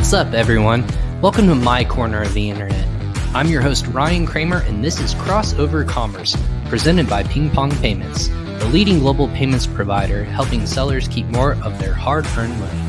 What's up, everyone? Welcome to my corner of the internet. I'm your host, Ryan Kramer, and this is Crossover Commerce, presented by PingPong Payments, the leading global payments provider helping sellers keep more of their hard-earned money.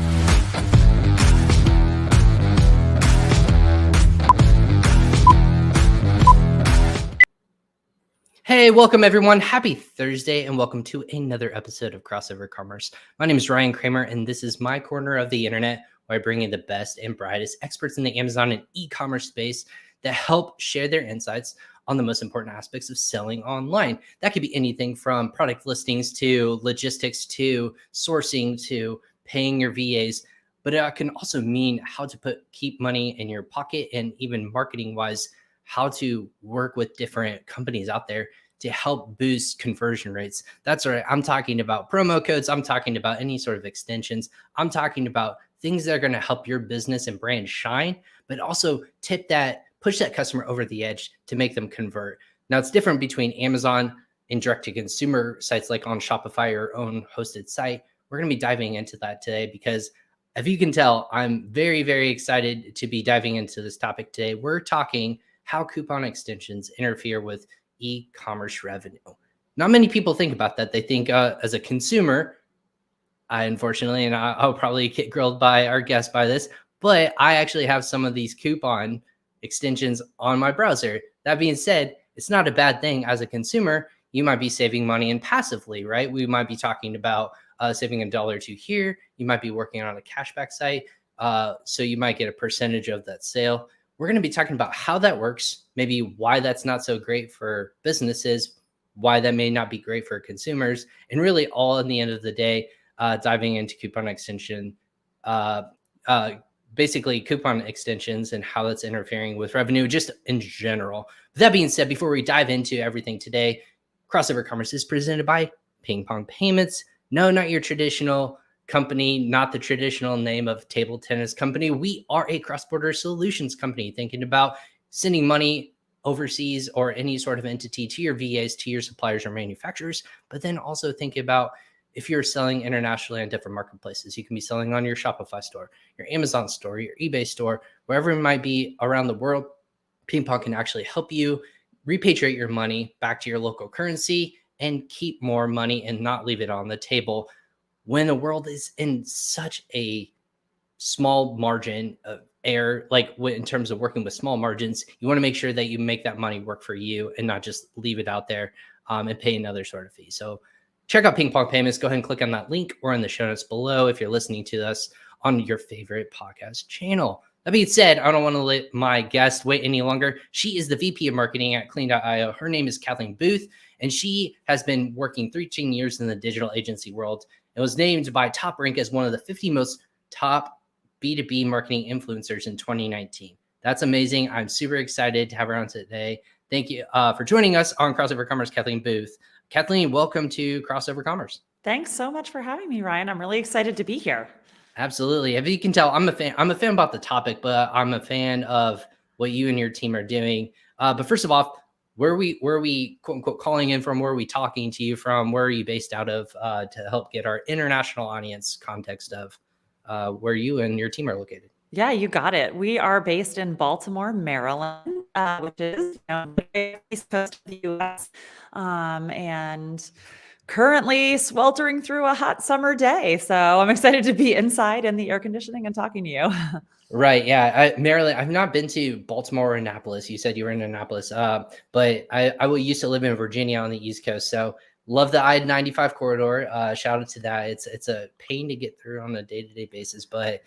Hey, welcome everyone. Happy Thursday and welcome to another episode of Crossover Commerce. My name is Ryan Kramer and this is my corner of the internet where I bring in the best and brightest experts in the Amazon and e-commerce space that help share their insights on the most important aspects of selling online. That could be anything from product listings to logistics to sourcing to paying your VAs, but it can also mean how to keep money in your pocket and even marketing wise, how to work with different companies out there to help boost conversion rates. That's right. I'm talking about promo codes. I'm talking about any sort of extensions. I'm talking about things that are going to help your business and brand shine, but also push that customer over the edge to make them convert. Now it's different between Amazon and direct to consumer sites like on Shopify or own hosted site. We're going to be diving into that today because if you can tell, I'm very, very excited to be diving into this topic today. We're talking how coupon extensions interfere with e-commerce revenue. Not many people think about that. They think as a consumer, unfortunately, and I'll probably get grilled by our guest by this, but I actually have some of these coupon extensions on my browser. That being said, it's not a bad thing as a consumer. You might be saving money and passively, right? We might be talking about saving $1 or $2 here. You might be working on a cashback site. So you might get a percentage of that sale. We're going to be talking about how that works, maybe why that's not so great for businesses, why that may not be great for consumers, and really all in the end of the day, diving into coupon extension, basically coupon extensions and how that's interfering with revenue just in general. With that being said, before we dive into everything today, Crossover Commerce is presented by PingPong Payments. No, not your traditional company, not the traditional name of table tennis company. We are a cross-border solutions company thinking about sending money overseas or any sort of entity to your VAs, to your suppliers or manufacturers, but then also think about if you're selling internationally on different marketplaces. You can be selling on your Shopify store, your Amazon store, your eBay store, wherever it might be around the world. PingPong can actually help you repatriate your money back to your local currency and keep more money and not leave it on the table. When the world is in such a small margin of error, like in terms of working with small margins, you want to make sure that you make that money work for you and not just leave it out there and pay another sort of fee. So check out PingPong Payments. Go ahead and click on that link or in the show notes below if you're listening to us on your favorite podcast channel. That being said, I don't want to let my guest wait any longer. She is the VP of Marketing at Clean.io. Her name is Kathleen Booth, and she has been working 13 years in the digital agency world and was named by Top Rank as one of the 50 most top B2B marketing influencers in 2019. That's amazing. I'm super excited to have her on today. Thank you for joining us on Crossover Commerce, Kathleen Booth. Kathleen, welcome to Crossover Commerce. Thanks so much for having me, Ryan. I'm really excited to be here. Absolutely. If you can tell, I'm a fan about the topic, but I'm a fan of what you and your team are doing. But first of all, where are we quote unquote calling in from? Where are we talking to you from? Where are you based out of to help get our international audience context of where you and your team are located? Yeah, you got it. We are based in Baltimore, Maryland, which is the east coast of the U.S. And currently sweltering through a hot summer day. So I'm excited to be inside in the air conditioning and talking to you. Right. Yeah. Maryland, I've not been to Baltimore or Annapolis. You said you were in Annapolis, but I used to live in Virginia on the East Coast. So love the I-95 corridor. Shout out to that. It's a pain to get through on a day-to-day basis, but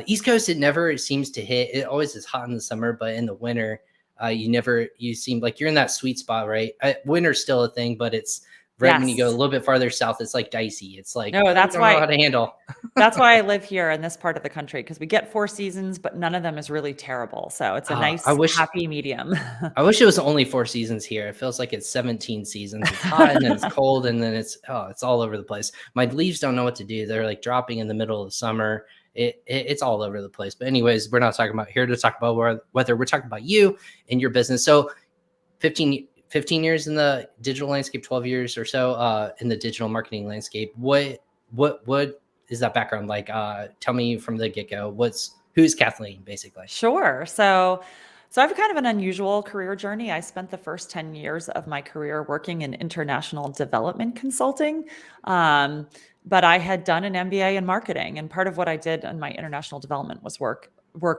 East Coast, it never seems to hit. It always is hot in the summer, but in the winter, you seem like you're in that sweet spot, right? Winter's still a thing, but it's right when you go a little bit farther south, it's like dicey. It's like, no, that's why I don't know how to handle. That's why I live here in this part of the country, because we get 4 seasons, but none of them is really terrible. So it's a nice, happy medium. I wish it was only 4 seasons here. It feels like it's 17 seasons. It's hot and then it's cold and then it's all over the place. My leaves don't know what to do. They're like dropping in the middle of the summer. It's all over the place. But anyways, we're not talking about here to talk about whether we're talking about you and your business. So 15 years in the digital landscape, 12 years or so in the digital marketing landscape. What is that background like? Tell me from the get-go, who's Kathleen, basically? Sure. So I have kind of an unusual career journey. I spent the first 10 years of my career working in international development consulting. Um, but I had done an MBA in marketing, and part of what I did in my international development was work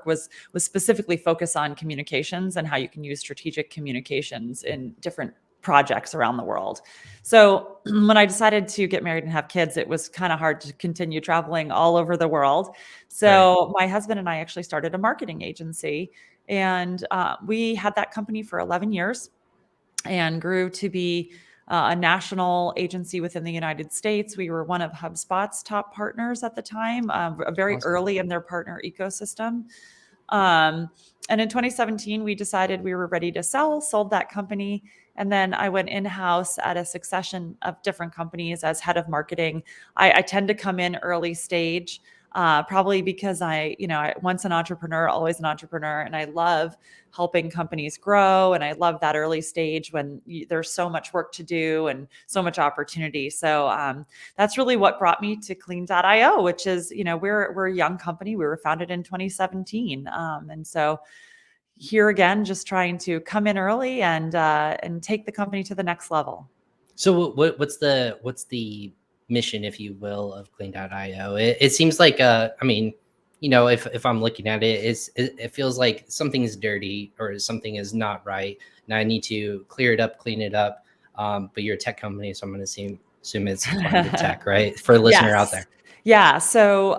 was specifically focus on communications and how you can use strategic communications in different projects around the world. So when I decided to get married and have kids, it was kind of hard to continue traveling all over the world. Right. So my husband and I actually started a marketing agency, and we had that company for 11 years and grew to be a national agency within the United States. We were one of HubSpot's top partners at the time, very Awesome. early in their partner ecosystem. Um, and in 2017, we decided we were ready to sold that company. And then I went in-house at a succession of different companies as head of marketing. I tend to come in early stage, probably because once an entrepreneur, always an entrepreneur. And I love helping companies grow. And I love that early stage when there's so much work to do and so much opportunity. So that's really what brought me to Clean.io, which is, we're a young company. We were founded in 2017. And so here again, just trying to come in early and take the company to the next level. So what's the mission, if you will, of Clean.io? It seems like I mean, if I'm looking at it, it feels like something is dirty or something is not right, and I need to clear it up, clean it up. But you're a tech company, so I'm going to assume it's fine with tech, right? For a listener out Yes. there. Yeah. So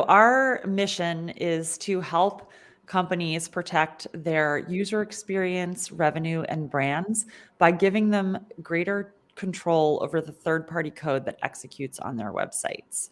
our mission is to help companies protect their user experience, revenue, and brands by giving them greater control over the third-party code that executes on their websites.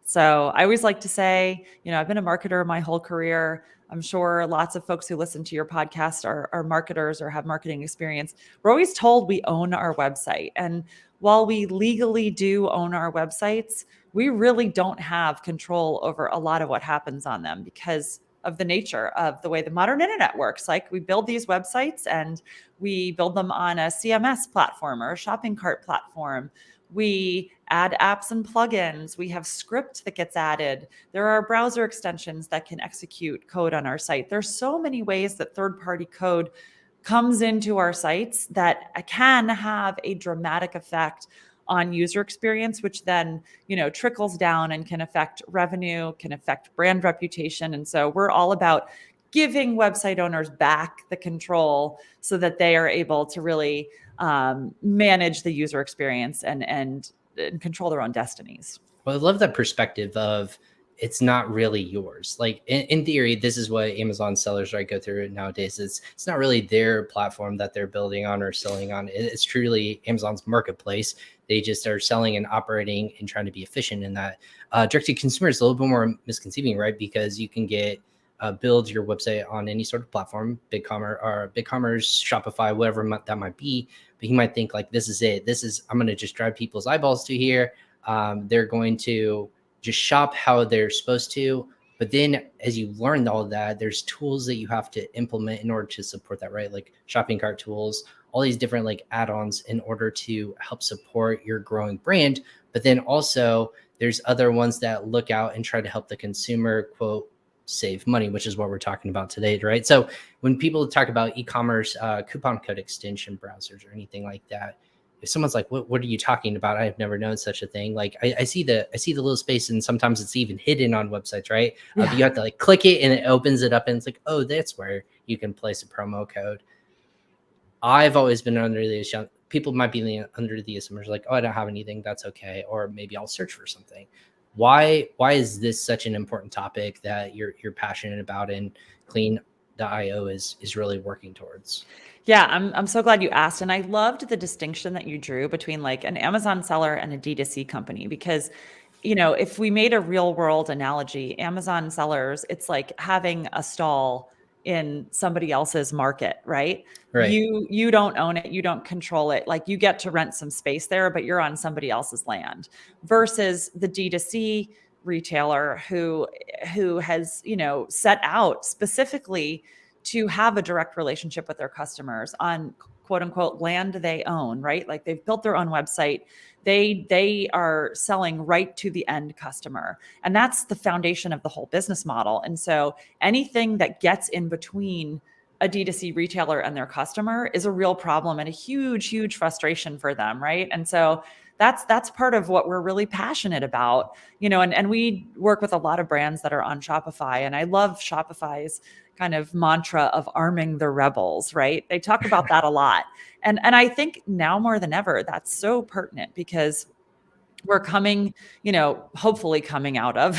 So I always like to say, I've been a marketer my whole career. I'm sure lots of folks who listen to your podcast are marketers or have marketing experience. We're always told we own our website. And while we legally do own our websites, we really don't have control over a lot of what happens on them because of the nature of the way the modern internet works. Like, we build these websites and we build them on a CMS platform or a shopping cart platform. We add apps and plugins. We have script that gets added. There are browser extensions that can execute code on our site. There's so many ways that third-party code comes into our sites that can have a dramatic effect on user experience, which then, trickles down and can affect revenue, can affect brand reputation. And so we're all about giving website owners back the control so that they are able to really manage the user experience and control their own destinies. Well, I love that perspective of it's not really yours. Like in theory, this is what Amazon sellers go through nowadays. It's not really their platform that they're building on or selling on. It's truly Amazon's marketplace. They just are selling and operating and trying to be efficient in that. Direct to consumer is a little bit more misconceiving, right? Because you can build your website on any sort of platform, BigCommerce, Shopify, whatever that might be. But you might think like, this is it. I'm going to just drive people's eyeballs to here. They're going to just shop how they're supposed to. But then as you learn all of that, there's tools that you have to implement in order to support that, right? Like shopping cart tools, all these different like add-ons in order to help support your growing brand. But then also there's other ones that look out and try to help the consumer, quote, save money, which is what we're talking about today, right? So when people talk about e-commerce, coupon code extension browsers or anything like that, if someone's like, what are you talking about? I've never known such a thing. Like I see the little space, and sometimes it's even hidden on websites, right? Yeah. But you have to like click it and it opens it up and it's like, oh, that's where you can place a promo code. I've always been under the assumption, people might be under the assumption like, oh, I don't have anything. That's okay. Or maybe I'll search for something. Why is this such an important topic that you're passionate about and Clean.io is really working towards? Yeah, I'm so glad you asked. And I loved the distinction that you drew between like an Amazon seller and a D2C company, because, if we made a real world analogy, Amazon sellers, it's like having a stall in somebody else's market, right? Right. You don't own it, you don't control it. Like, you get to rent some space there, but you're on somebody else's land, versus the D2C retailer who has, set out specifically to have a direct relationship with their customers on quote unquote land they own, right? Like they've built their own website. They are selling right to the end customer. And that's the foundation of the whole business model. And so anything that gets in between a D2C retailer and their customer is a real problem and a huge, huge frustration for them, right? And so that's part of what we're really passionate about, and we work with a lot of brands that are on Shopify. And I love Shopify's kind of mantra of arming the rebels, right? They talk about that a lot. And I think now more than ever, that's so pertinent because we're coming, hopefully coming out of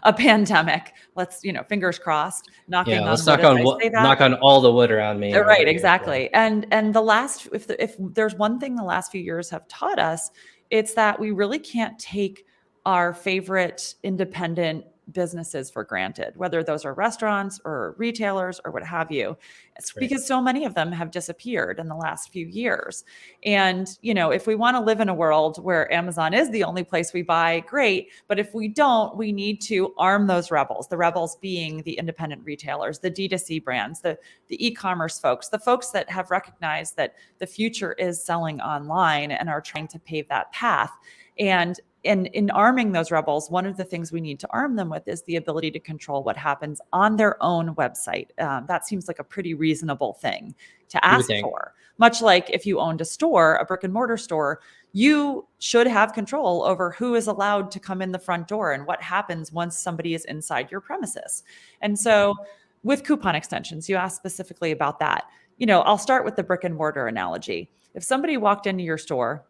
a pandemic. Let's, fingers crossed, knocking on let's wood as I say that. knock on all the wood around me. Right, exactly. Yeah. And the last, if there's one thing the last few years have taught us, it's that we really can't take our favorite independent businesses for granted, whether those are restaurants or retailers or what have you. It's because so many of them have disappeared in the last few years. And, if we want to live in a world where Amazon is the only place we buy, great. But if we don't, we need to arm those rebels, the rebels being the independent retailers, the D2C brands, the e-commerce folks, the folks that have recognized that the future is selling online and are trying to pave that path. And in arming those rebels, one of the things we need to arm them with is the ability to control what happens on their own website. That seems like a pretty reasonable thing to ask for. Much like if you owned a store, a brick and mortar store, you should have control over who is allowed to come in the front door and what happens once somebody is inside your premises. And so with coupon extensions, you asked specifically about that. I'll start with the brick and mortar analogy. If somebody walked into your store,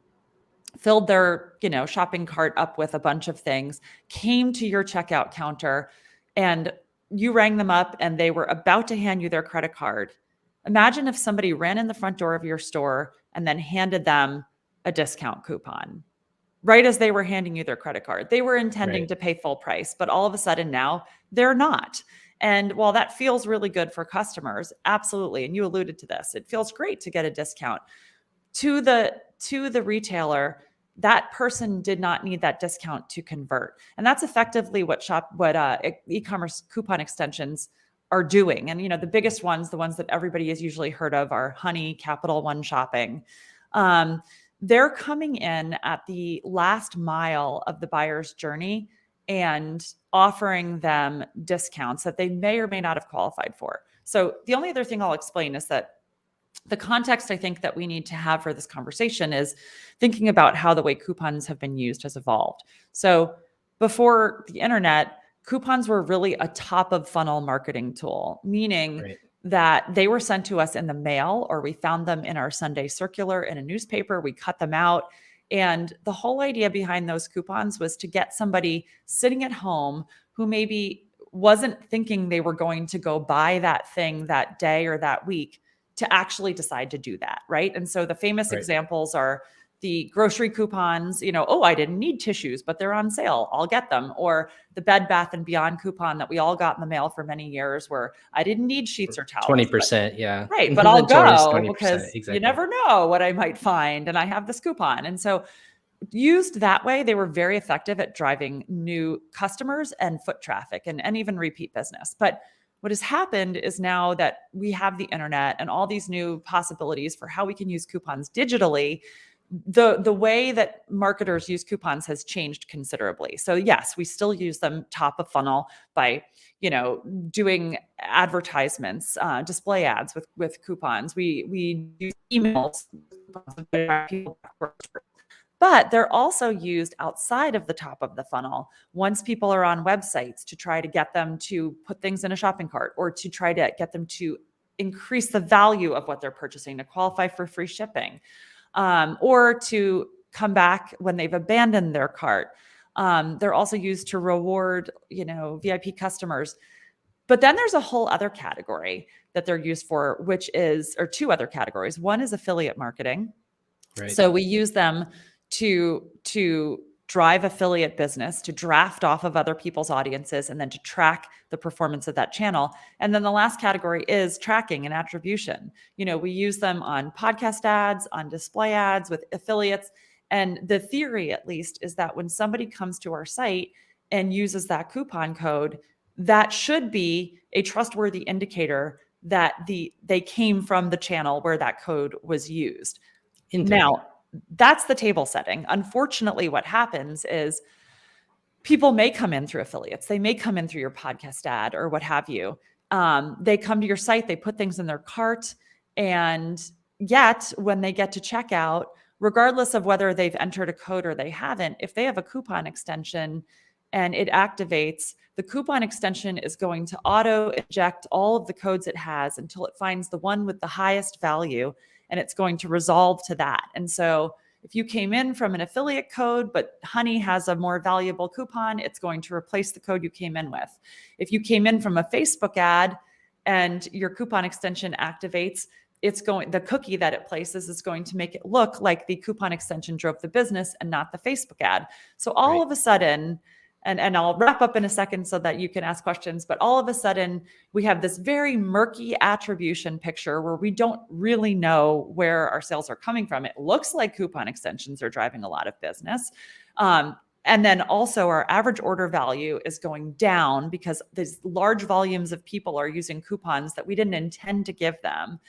filled their, shopping cart up with a bunch of things, came to your checkout counter, and you rang them up and they were about to hand you their credit card. Imagine if somebody ran in the front door of your store and then handed them a discount coupon right as they were handing you their credit card. They were intending to pay full price, but all of a sudden now they're not. And while that feels really good for customers, absolutely, and you alluded to this, it feels great to get a discount. To the retailer, that person did not need that discount to convert. And that's effectively what e-commerce coupon extensions are doing. And, the biggest ones, the ones that everybody has usually heard of are Honey, Capital One Shopping. They're coming in at the last mile of the buyer's journey and offering them discounts that they may or may not have qualified for. So the only other thing I'll explain is that the context I think that we need to have for this conversation is thinking about how the way coupons have been used has evolved. So before the internet, coupons were really a top of funnel marketing tool, meaning that they were sent to us in the mail or we found them in our Sunday circular in a newspaper, we cut them out. And the whole idea behind those coupons was to get somebody sitting at home who maybe wasn't thinking they were going to go buy that thing that day or that week to actually decide to do that, right? And so the famous examples are the grocery coupons, I didn't need tissues, but they're on sale, I'll get them. Or the Bed Bath & Beyond coupon that we all got in the mail for many years where I didn't need sheets or towels. 20%, yeah. Right, but I'll go because you never know what I might find and I have this coupon. And so used that way, they were very effective at driving new customers and foot traffic and even repeat business. But what has happened is now that we have the internet and all these new possibilities for how we can use coupons digitally, the way that marketers use coupons has changed considerably. So yes, we still use them top of funnel by, doing advertisements, display ads with coupons. We use emails, but they're also used outside of the top of the funnel once people are on websites to try to get them to put things in a shopping cart or to try to get them to increase the value of what they're purchasing to qualify for free shipping, or to come back when they've abandoned their cart. They're also used to reward, VIP customers. But then there's a whole other category that they're used for, or two other categories. One is affiliate marketing. So we use them to drive affiliate business, to draft off of other people's audiences, and then to track the performance of that channel. And then the last category is tracking and attribution. We use them on podcast ads, on display ads with affiliates. And the theory, at least, is that when somebody comes to our site and uses that coupon code, that should be a trustworthy indicator that they came from the channel where that code was used. In theory. Now, that's the table setting. Unfortunately, what happens is people may come in through affiliates. They may come in through your podcast ad or what have you. They come to your site, they put things in their cart, and yet when they get to checkout, regardless of whether they've entered a code or they haven't, if they have a coupon extension and it activates, the coupon extension is going to auto inject all of the codes it has until it finds the one with the highest value, and it's going to resolve to that. And so if you came in from an affiliate code, but Honey has a more valuable coupon, it's going to replace the code you came in with. If you came in from a Facebook ad and your coupon extension activates, the cookie that it places is going to make it look like the coupon extension drove the business and not the Facebook ad. So all of a sudden, and I'll wrap up in a second so that you can ask questions, but all of a sudden we have this very murky attribution picture where we don't really know where our sales are coming from. It looks like coupon extensions are driving a lot of business. And then also our average order value is going down because these large volumes of people are using coupons that we didn't intend to give them.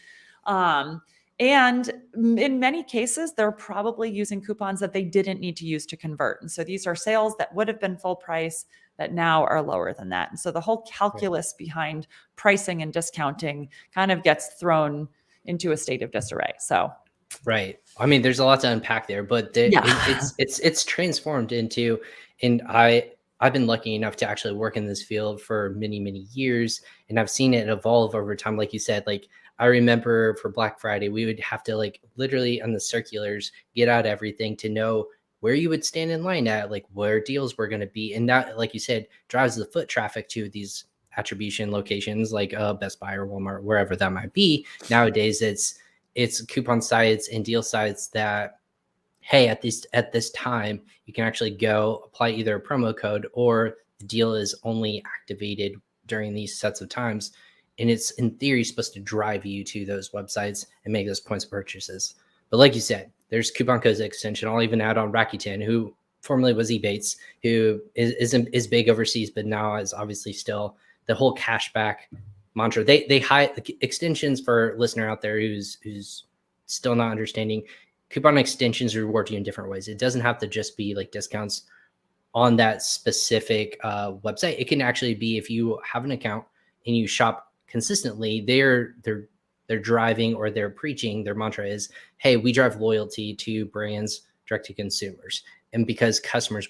And in many cases, they're probably using coupons that they didn't need to use to convert. And so these are sales that would have been full price that now are lower than that. And so the whole calculus behind pricing and discounting kind of gets thrown into a state of disarray. So, right. I mean, there's a lot to unpack there, but it's transformed into, and I've been lucky enough to actually work in this field for many, many years, and I've seen it evolve over time. Like you said, like I remember for Black Friday, we would have to like literally on the circulars get out everything to know where you would stand in line at, like where deals were going to be. And that, like you said, drives the foot traffic to these attribution locations like Best Buy or Walmart, wherever that might be. Nowadays, it's coupon sites and deal sites that, hey, at this time, you can actually go apply either a promo code or the deal is only activated during these sets of times. And it's in theory supposed to drive you to those websites and make those points of purchases. But like you said, there's coupon codes extension. I'll even add on Rakuten, who formerly was Ebates, who is big overseas, but now is obviously still the whole cashback mantra. They hide the extensions for listener out there who's still not understanding. Coupon extensions reward you in different ways. It doesn't have to just be like discounts on that specific website. It can actually be if you have an account and you shop consistently, they're driving or they're preaching, their mantra is, hey, we drive loyalty to brands direct to consumers. And because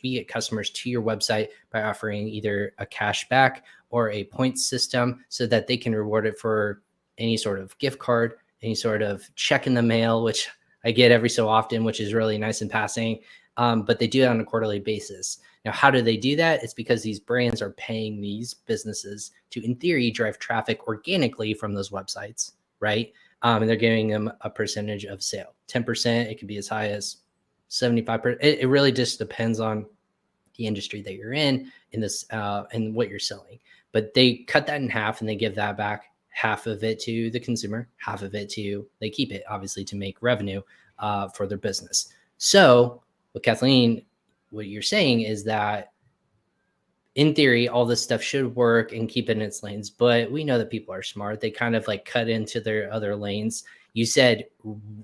we get customers to your website by offering either a cash back or a points system so that they can reward it for any sort of gift card, any sort of check in the mail, which I get every so often, which is really nice in passing. But they do it on a quarterly basis. Now, how do they do that? It's because these brands are paying these businesses to, in theory, drive traffic organically from those websites, right? And they're giving them a percentage of sale, 10%. It could be as high as 75%. It really just depends on the industry that you're in this and what you're selling. But they cut that in half and they give that back, half of it to the consumer, half of it they keep it obviously to make revenue for their business. So what Kathleen, what you're saying is that in theory, all this stuff should work and keep it in its lanes, but we know that people are smart. They kind of like cut into their other lanes. You said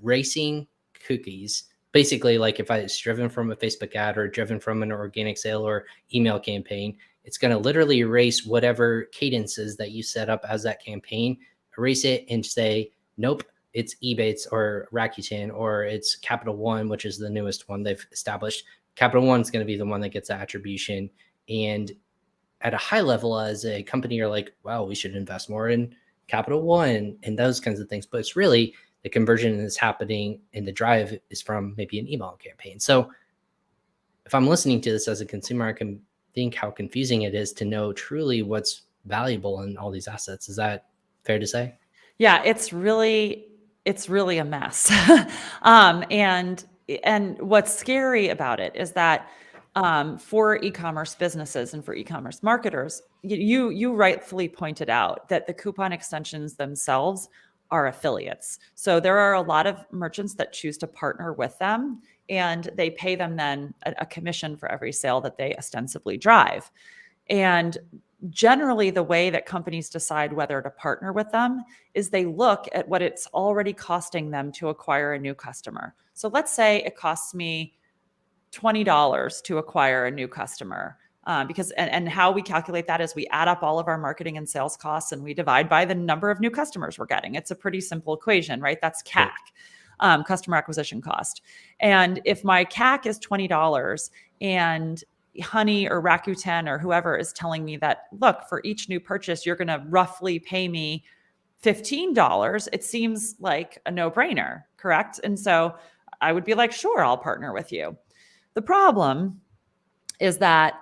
racing cookies, basically like if it's driven from a Facebook ad or driven from an organic sale or email campaign, it's going to literally erase whatever cadences that you set up as that campaign, erase it and say, nope, it's Ebates or Rakuten or it's Capital One, which is the newest one they've established. Capital One is going to be the one that gets that attribution. And at a high level, as a company, you're like, wow, we should invest more in Capital One and those kinds of things. But it's really the conversion is happening and the drive is from maybe an email campaign. So if I'm listening to this as a consumer, I can think how confusing it is to know truly what's valuable in all these assets. Is that fair to say? Yeah, it's really a mess. And what's scary about it is that for e-commerce businesses and for e-commerce marketers, you rightfully pointed out that the coupon extensions themselves are affiliates. So there are a lot of merchants that choose to partner with them, and they pay them then a commission for every sale that they ostensibly drive. And generally, the way that companies decide whether to partner with them is they look at what it's already costing them to acquire a new customer. So let's say it costs me $20 to acquire a new customer. Because and how we calculate that is we add up all of our marketing and sales costs and we divide by the number of new customers we're getting. It's a pretty simple equation, right? That's CAC, customer acquisition cost. And if my CAC is $20 and Honey or Rakuten or whoever is telling me that, look, for each new purchase, you're going to roughly pay me $15, it seems like a no-brainer, correct? And so I would be like, sure, I'll partner with you. The problem is that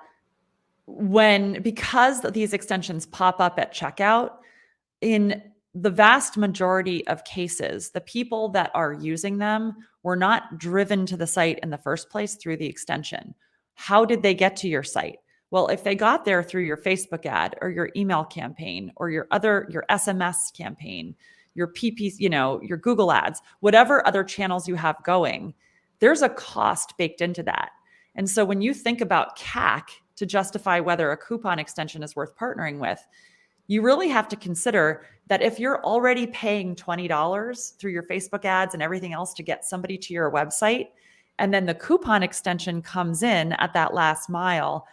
because these extensions pop up at checkout, in the vast majority of cases, the people that are using them were not driven to the site in the first place through the extension. How did they get to your site? Well, if they got there through your Facebook ad or your email campaign or your SMS campaign, your PP, your Google ads, whatever other channels you have going, there's a cost baked into that. And so when you think about CAC to justify whether a coupon extension is worth partnering with, you really have to consider that if you're already paying $20 through your Facebook ads and everything else to get somebody to your website, and then the coupon extension comes in at that last mile,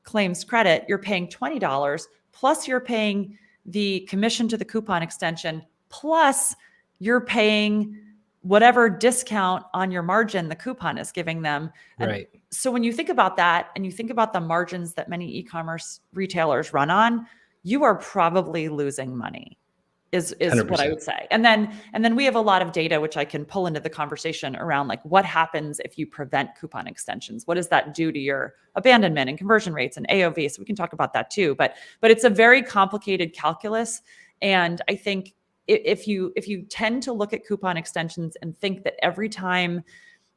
claims credit, you're paying $20, plus you're paying the commission to the coupon extension, plus you're paying whatever discount on your margin the coupon is giving them. And so when you think about that and you think about the margins that many e-commerce retailers run on, you are probably losing money is 100%. What I would say. And then we have a lot of data, which I can pull into the conversation around like what happens if you prevent coupon extensions? What does that do to your abandonment and conversion rates and AOV? So we can talk about that too, but it's a very complicated calculus. And I think if you tend to look at coupon extensions and think that every time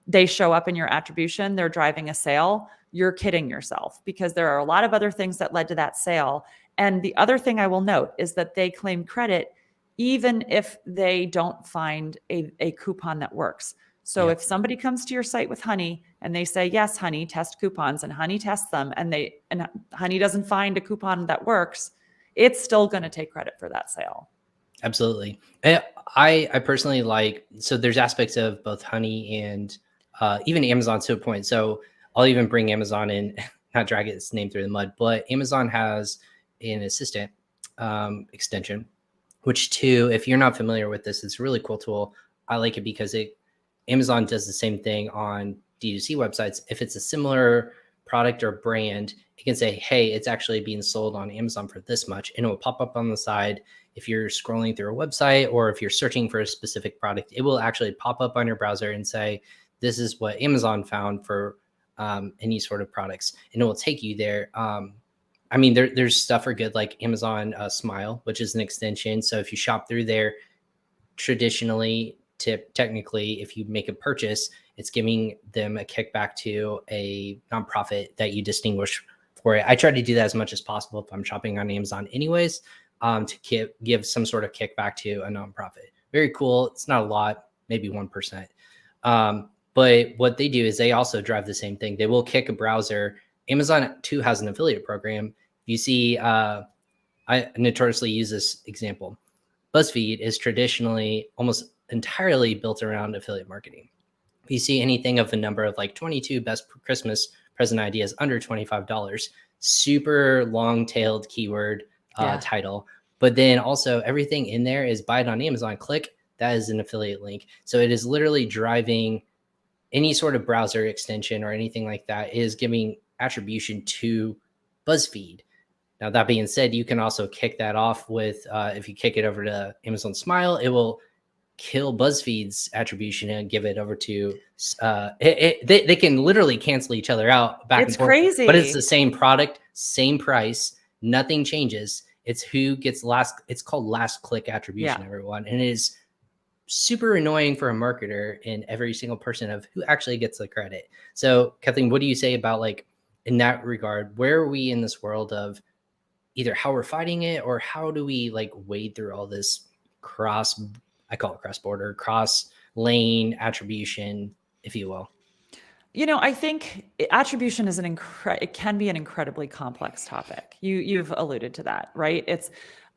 they show up in your attribution, they're driving a sale, you're kidding yourself, because there are a lot of other things that led to that sale. And the other thing I will note is that they claim credit even if they don't find a coupon that works. So if somebody comes to your site with Honey and they say, yes, Honey, test coupons, and Honey tests them, and Honey doesn't find a coupon that works, it's still going to take credit for that sale. Absolutely. I personally so there's aspects of both Honey and even Amazon to a point. So I'll even bring Amazon in, not drag its name through the mud, but Amazon has an assistant extension, which too, if you're not familiar with this, it's a really cool tool. I like it because Amazon does the same thing on D2C websites. If it's a similar product or brand, it can say, hey, it's actually being sold on Amazon for this much, and it will pop up on the side. If you're scrolling through a website or if you're searching for a specific product, it will actually pop up on your browser and say, this is what Amazon found for any sort of products, and it will take you there. I mean, there's stuff for good like Amazon Smile, which is an extension. So if you shop through there, traditionally, technically, if you make a purchase, it's giving them a kickback to a nonprofit that you distinguish for it. I try to do that as much as possible if I'm shopping on Amazon anyways, to give some sort of kickback to a nonprofit. Very cool. It's not a lot, maybe 1%. But what they do is they also drive the same thing. They will kick a browser. Amazon too has an affiliate program. You see, I notoriously use this example. BuzzFeed is traditionally almost entirely built around affiliate marketing. If you see anything of the number of like 22 best Christmas present ideas under $25, super long-tailed keyword title. But then also everything in there is buy it on Amazon, click, that is an affiliate link. So it is literally driving any sort of browser extension or anything like that is giving attribution to BuzzFeed. Now, that being said, you can also kick that off with, if you kick it over to Amazon Smile, it will kill BuzzFeed's attribution and give it over to, they can literally cancel each other out back and forth. It's crazy. But it's the same product, same price, nothing changes. It's who gets it's called last click attribution, everyone. And it is super annoying for a marketer and every single person of who actually gets the credit. So Kathleen, what do you say about like, in that regard, where are we in this world of either how we're fighting it or how do we like wade through all this I call it cross-border, cross-lane attribution, if you will? I think attribution is it can be an incredibly complex topic. You've alluded to that, right? It's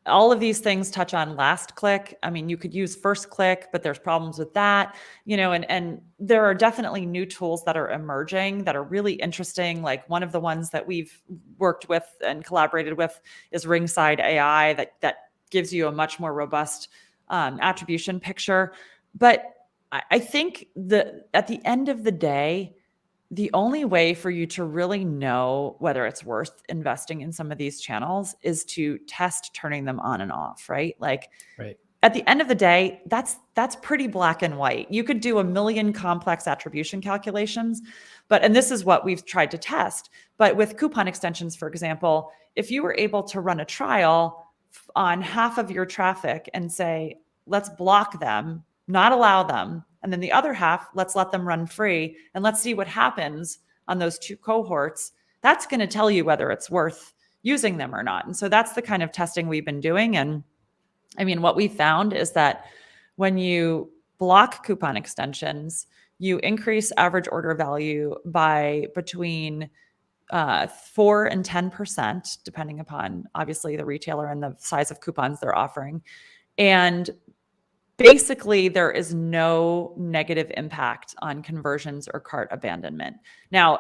all of these things touch on last click. I mean, you could use first click, but there's problems with that, and there are definitely new tools that are emerging that are really interesting. Like one of the ones that we've worked with and collaborated with is Ringside AI that gives you a much more robust attribution picture. But I think at the end of the day, the only way for you to really know whether it's worth investing in some of these channels is to test turning them on and off, right? Like Right. at the end of the day, that's pretty black and white. You could do a million complex attribution calculations, and this is what we've tried to test. But with coupon extensions, for example, if you were able to run a trial on half of your traffic and say, let's block them, not allow them, and then the other half, let's let them run free and let's see what happens on those two cohorts, that's going to tell you whether it's worth using them or not. And so that's the kind of testing we've been doing. And I mean, what we found is that when you block coupon extensions, you increase average order value by between 4 and 10%, depending upon obviously the retailer and the size of coupons they're offering. And basically, there is no negative impact on conversions or cart abandonment. Now,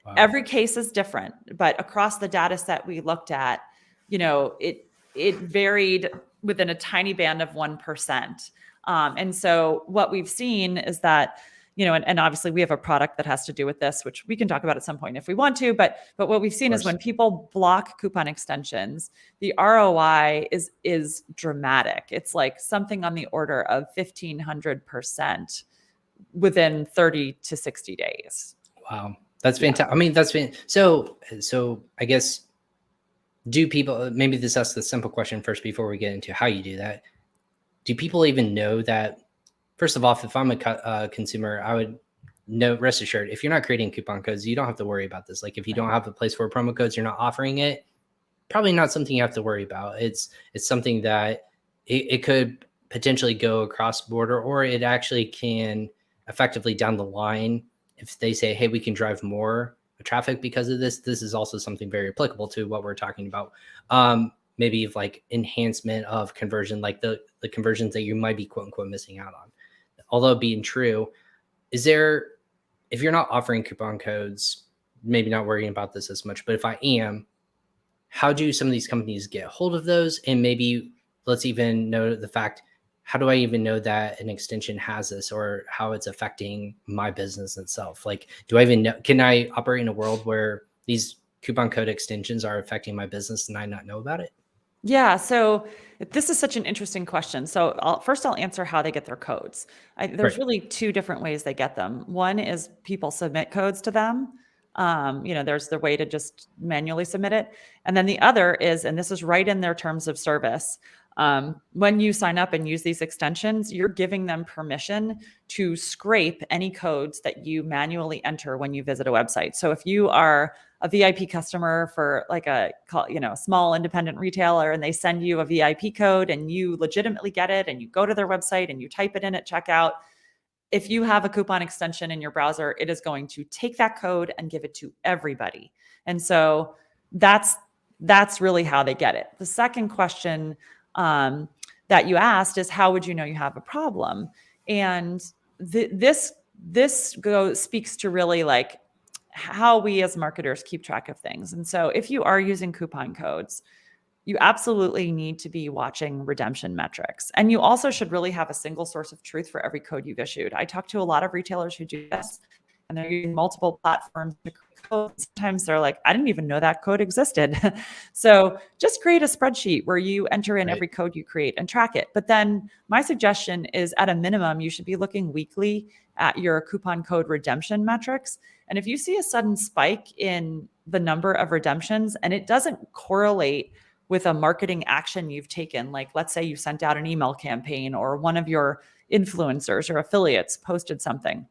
Wow. every case is different, but across the data set we looked at, it varied within a tiny band of 1%. And so what we've seen is that, and obviously we have a product that has to do with this, which we can talk about at some point if we want to, but what we've seen is when people block coupon extensions, the ROI is dramatic. It's like something on the order of 1,500% within 30 to 60 days. Wow. That's fantastic. Yeah. I mean, that's so I guess, do people, maybe this asks the simple question first before we get into how you do that. Do people even know that? First of all, if I'm a consumer, I would know, rest assured, if you're not creating coupon codes, you don't have to worry about this. Like if you don't have a place for promo codes, you're not offering it, probably not something you have to worry about. It's something that it could potentially go across border, or it actually can effectively down the line, if they say, hey, we can drive more traffic because of this, this is also something very applicable to what we're talking about. Maybe like enhancement of conversion, like the conversions that you might be quote unquote missing out on. Although being true, if you're not offering coupon codes, maybe not worrying about this as much, but if I am, how do some of these companies get hold of those? And maybe let's even know the fact, how do I even know that an extension has this, or how it's affecting my business itself? Like, do I even know, can I operate in a world where these coupon code extensions are affecting my business and I not know about it? Yeah, so this is such an interesting question. So I'll answer how they get their codes. There's really two different ways they get them. One is people submit codes to them. There's the way to just manually submit it. And then the other is, and this is right in their terms of service, when you sign up and use these extensions, you're giving them permission to scrape any codes that you manually enter when you visit a website. So if you are a VIP customer for like a small independent retailer and they send you a VIP code and you legitimately get it and you go to their website and you type it in at checkout, if you have a coupon extension in your browser, it is going to take that code and give it to everybody. And so that's really how they get it. The second question that you asked is, how would you know you have a problem? And this speaks to really like how we as marketers keep track of things. And so if you are using coupon codes, you absolutely need to be watching redemption metrics. And you also should really have a single source of truth for every code you've issued. I talk to a lot of retailers who do this, and they're using multiple platforms to create codes. Sometimes they're like, I didn't even know that code existed. So just create a spreadsheet where you enter in every code you create and track it. But then my suggestion is, at a minimum, you should be looking weekly at your coupon code redemption metrics. And if you see a sudden spike in the number of redemptions and it doesn't correlate with a marketing action you've taken, like let's say you sent out an email campaign or one of your influencers or affiliates posted something,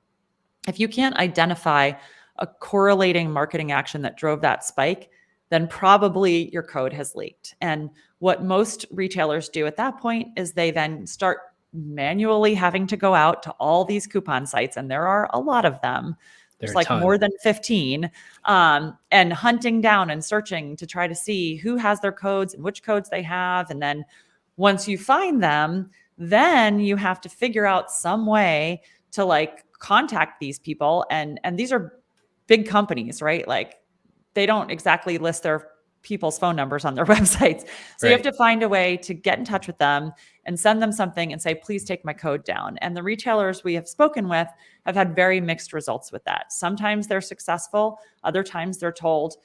if you can't identify a correlating marketing action that drove that spike, then probably your code has leaked. And what most retailers do at that point is they then start manually having to go out to all these coupon sites, and there are a lot of them, There's are a like ton. more than 15, and hunting down and searching to try to see who has their codes and which codes they have. And then once you find them, then you have to figure out some way to like contact these people. And these are big companies, right? Like they don't exactly list their people's phone numbers on their websites. So you have to find a way to get in touch with them and send them something and say, please take my code down. And the retailers we have spoken with have had very mixed results with that. Sometimes they're successful. Other times they're told,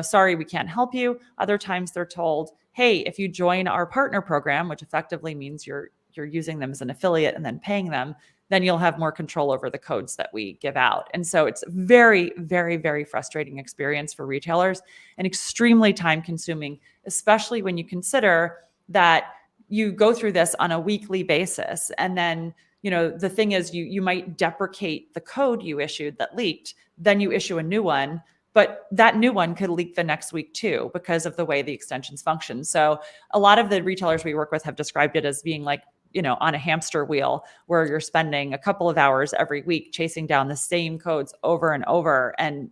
sorry, we can't help you. Other times they're told, hey, if you join our partner program, which effectively means you're using them as an affiliate and then paying them, then you'll have more control over the codes that we give out. And so it's very, very, very frustrating experience for retailers and extremely time consuming, especially when you consider that you go through this on a weekly basis. And then, the thing is you might deprecate the code you issued that leaked, then you issue a new one, but that new one could leak the next week too, because of the way the extensions function. So a lot of the retailers we work with have described it as being like, on a hamster wheel where you're spending a couple of hours every week chasing down the same codes over and over, and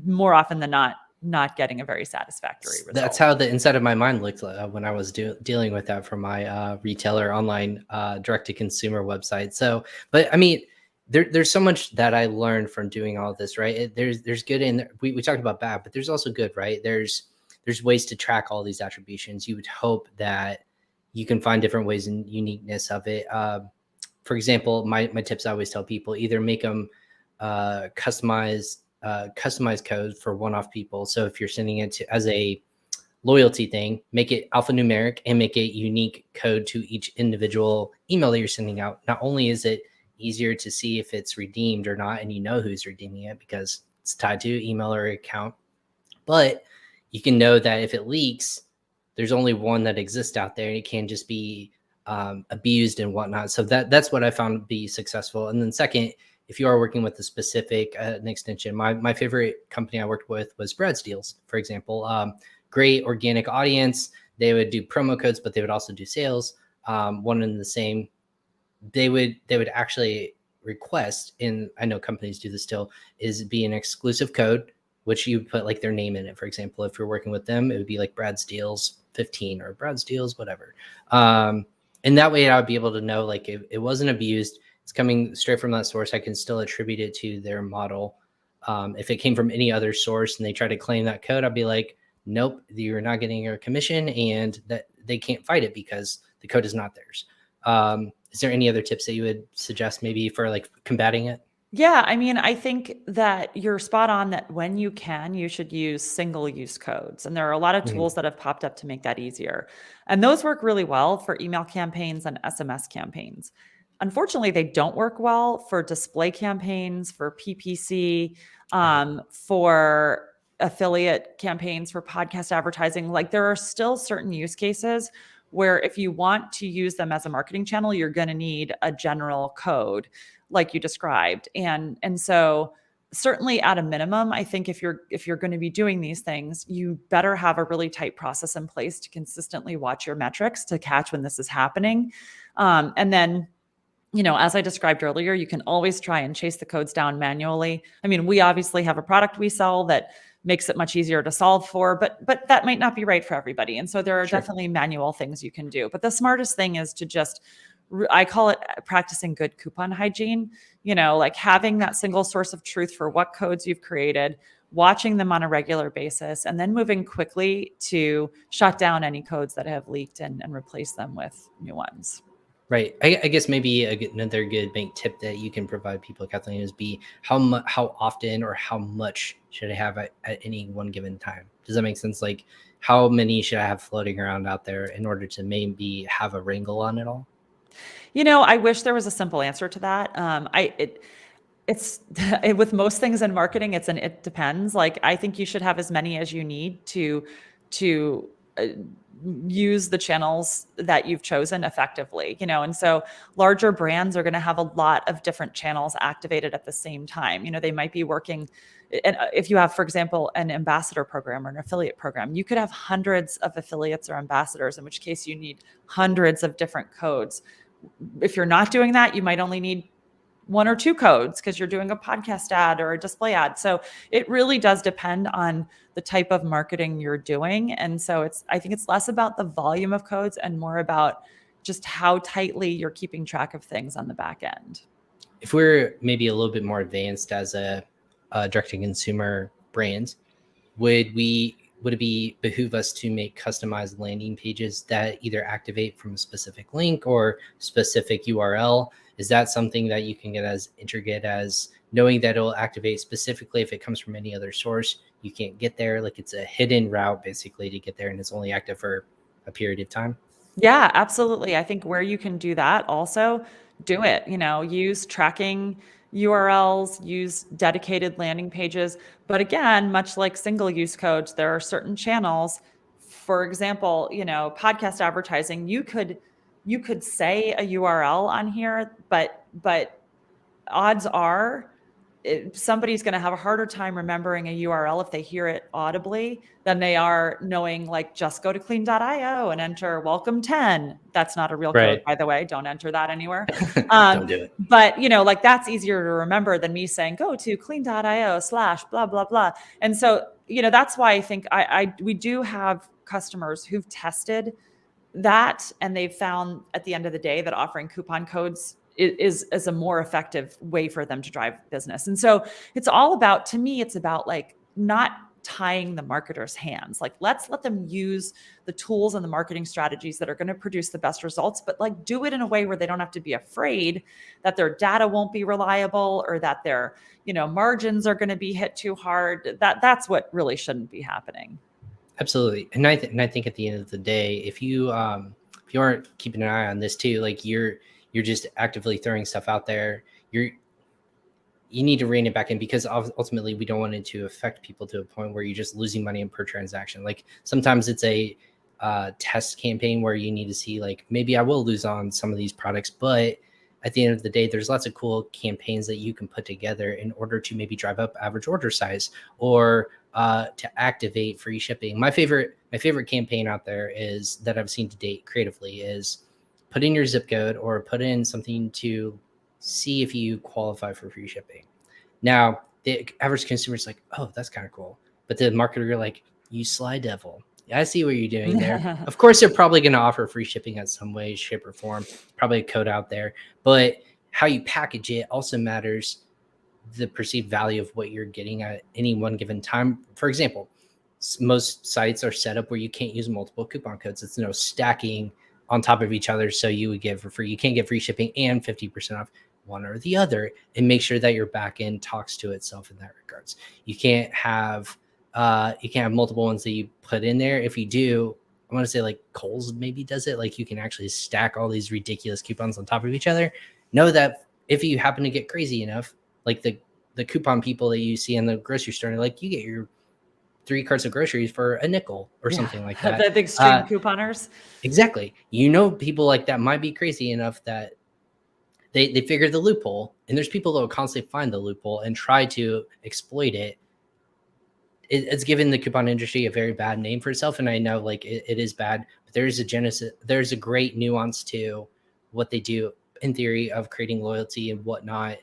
more often than not getting a very satisfactory result. That's how the inside of my mind looked when I was dealing with that for my retailer online direct-to-consumer website. So, but I mean, there's so much that I learned from doing all of this, right? There's good in we talked about bad, but there's also good, right? There's ways to track all these attributions. You would hope that you can find different ways and uniqueness of it. For example, my tips I always tell people, either make them customized code for one-off people. So if you're sending it as a loyalty thing, make it alphanumeric and make a unique code to each individual email that you're sending out. Not only is it easier to see if it's redeemed or not, and who's redeeming it because it's tied to email or account, but you can know that if it leaks, there's only one that exists out there, and it can't just be abused and whatnot. So that's what I found to be successful. And then second, if you are working with a specific an extension, my favorite company I worked with was Brad's Deals, for example. Great organic audience. They would do promo codes, but they would also do sales. One and the same. They would actually request, and I know companies do this still, is be an exclusive code, which you put like their name in it. For example, if you're working with them, it would be like Brad's Deals 15 or Brad's Deals, whatever. And that way I would be able to know like if it wasn't abused, it's coming straight from that source. I can still attribute it to their model. If it came from any other source and they try to claim that code, I'd be like, nope, you're not getting your commission, and that they can't fight it because the code is not theirs. Is there any other tips that you would suggest maybe for like combating it? Yeah, I mean, I think that you're spot on that when you can, you should use single-use codes. And there are a lot of tools that have popped up to make that easier. And those work really well for email campaigns and SMS campaigns. Unfortunately, they don't work well for display campaigns, for PPC, for affiliate campaigns, for podcast advertising. Like there are still certain use cases where if you want to use them as a marketing channel, you're going to need a general code like you described. And so certainly at a minimum, I think if you're going to be doing these things, you better have a really tight process in place to consistently watch your metrics to catch when this is happening. And then, as I described earlier, you can always try and chase the codes down manually. I mean, we obviously have a product we sell that makes it much easier to solve for, but that might not be right for everybody. And so there are definitely manual things you can do. But the smartest thing is to just, I call it practicing good coupon hygiene, like having that single source of truth for what codes you've created, watching them on a regular basis, and then moving quickly to shut down any codes that have leaked and replace them with new ones. Right. I guess maybe another good bank tip that you can provide people, Kathleen, is be how often or how much should I have at any one given time? Does that make sense? Like how many should I have floating around out there in order to maybe have a wrangle on it all? I wish there was a simple answer to that. It's with most things in marketing, it depends. Like I think you should have as many as you need to use the channels that you've chosen effectively, and so larger brands are going to have a lot of different channels activated at the same time. They might be working, and if you have, for example, an ambassador program or an affiliate program, you could have hundreds of affiliates or ambassadors, in which case you need hundreds of different codes. If you're not doing that, you might only need one or two codes because you're doing a podcast ad or a display ad. So it really does depend on the type of marketing you're doing. And so I think it's less about the volume of codes and more about just how tightly you're keeping track of things on the back end. If we're maybe a little bit more advanced as a direct-to-consumer brand, would it behoove us to make customized landing pages that either activate from a specific link or specific URL? Is that something that you can get as intricate as knowing that it'll activate specifically if it comes from any other source? You can't get there, like it's a hidden route basically to get there, and it's only active for a period of time? Yeah, absolutely. I think where you can do that also, do it. Use tracking URLs, use dedicated landing pages. But again, much like single use codes, there are certain channels. For example, podcast advertising, you could say a URL on here, but odds are somebody's going to have a harder time remembering a URL if they hear it audibly than they are knowing, like, just go to clean.io and enter welcome 10. That's not a real code, Right. by the way. Don't enter that anywhere. Don't do it. But, like, that's easier to remember than me saying, go to clean.io/blah, blah, blah. And so, that's why I think we do have customers who've tested that, and they've found at the end of the day that offering coupon codes is a more effective way for them to drive business. And so to me, it's about like not tying the marketer's hands. Like, let's let them use the tools and the marketing strategies that are going to produce the best results, but like do it in a way where they don't have to be afraid that their data won't be reliable or that their, margins are going to be hit too hard. That's what really shouldn't be happening. Absolutely. And I think at the end of the day, if you aren't keeping an eye on this too, like you're just actively throwing stuff out there, you need to rein it back in, because ultimately we don't want it to affect people to a point where you're just losing money per transaction. Like sometimes it's a test campaign where you need to see, like, maybe I will lose on some of these products, but at the end of the day, there's lots of cool campaigns that you can put together in order to maybe drive up average order size or to activate free shipping. My favorite campaign out there is that I've seen to date creatively is put in your zip code or put in something to see if you qualify for free shipping. Now, the average consumer is like, oh, that's kind of cool. But the marketer, like, you sly devil. I see what you're doing there. Of course, they're probably going to offer free shipping in some way, shape, or form. Probably a code out there. But how you package it also matters, the perceived value of what you're getting at any one given time. For example, most sites are set up where you can't use multiple coupon codes. It's no stacking on top of each other. So you would give for free. You can't get free shipping and 50% off one or the other, and make sure that your back end talks to itself in that regards. You can't have multiple ones that you put in there. If you do, I want to say like Kohl's maybe does it. Like you can actually stack all these ridiculous coupons on top of each other. Know that if you happen to get crazy enough, like the coupon people that you see in the grocery store, like you get your 3 carts of groceries for a nickel or something like that. The extreme couponers. Exactly. People like that might be crazy enough that they figure the loophole, and there's people that will constantly find the loophole and try to exploit it. It's given the coupon industry a very bad name for itself, and I know like it is bad, but there's a great nuance to what they do in theory of creating loyalty and whatnot.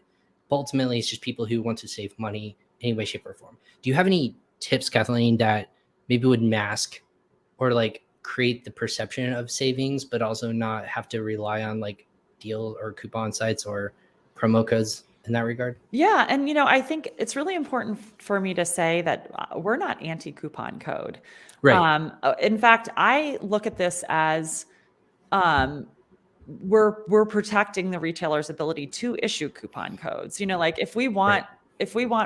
But ultimately, it's just people who want to save money any way, shape, or form. Do you have any tips, Kathleen, that maybe would mask or like create the perception of savings, but also not have to rely on like deal or coupon sites or promo codes in that regard? Yeah. And, I think it's really important for me to say that we're not anti-coupon code. Right. In fact, I look at this as we're protecting the retailer's ability to issue coupon codes. Like if we want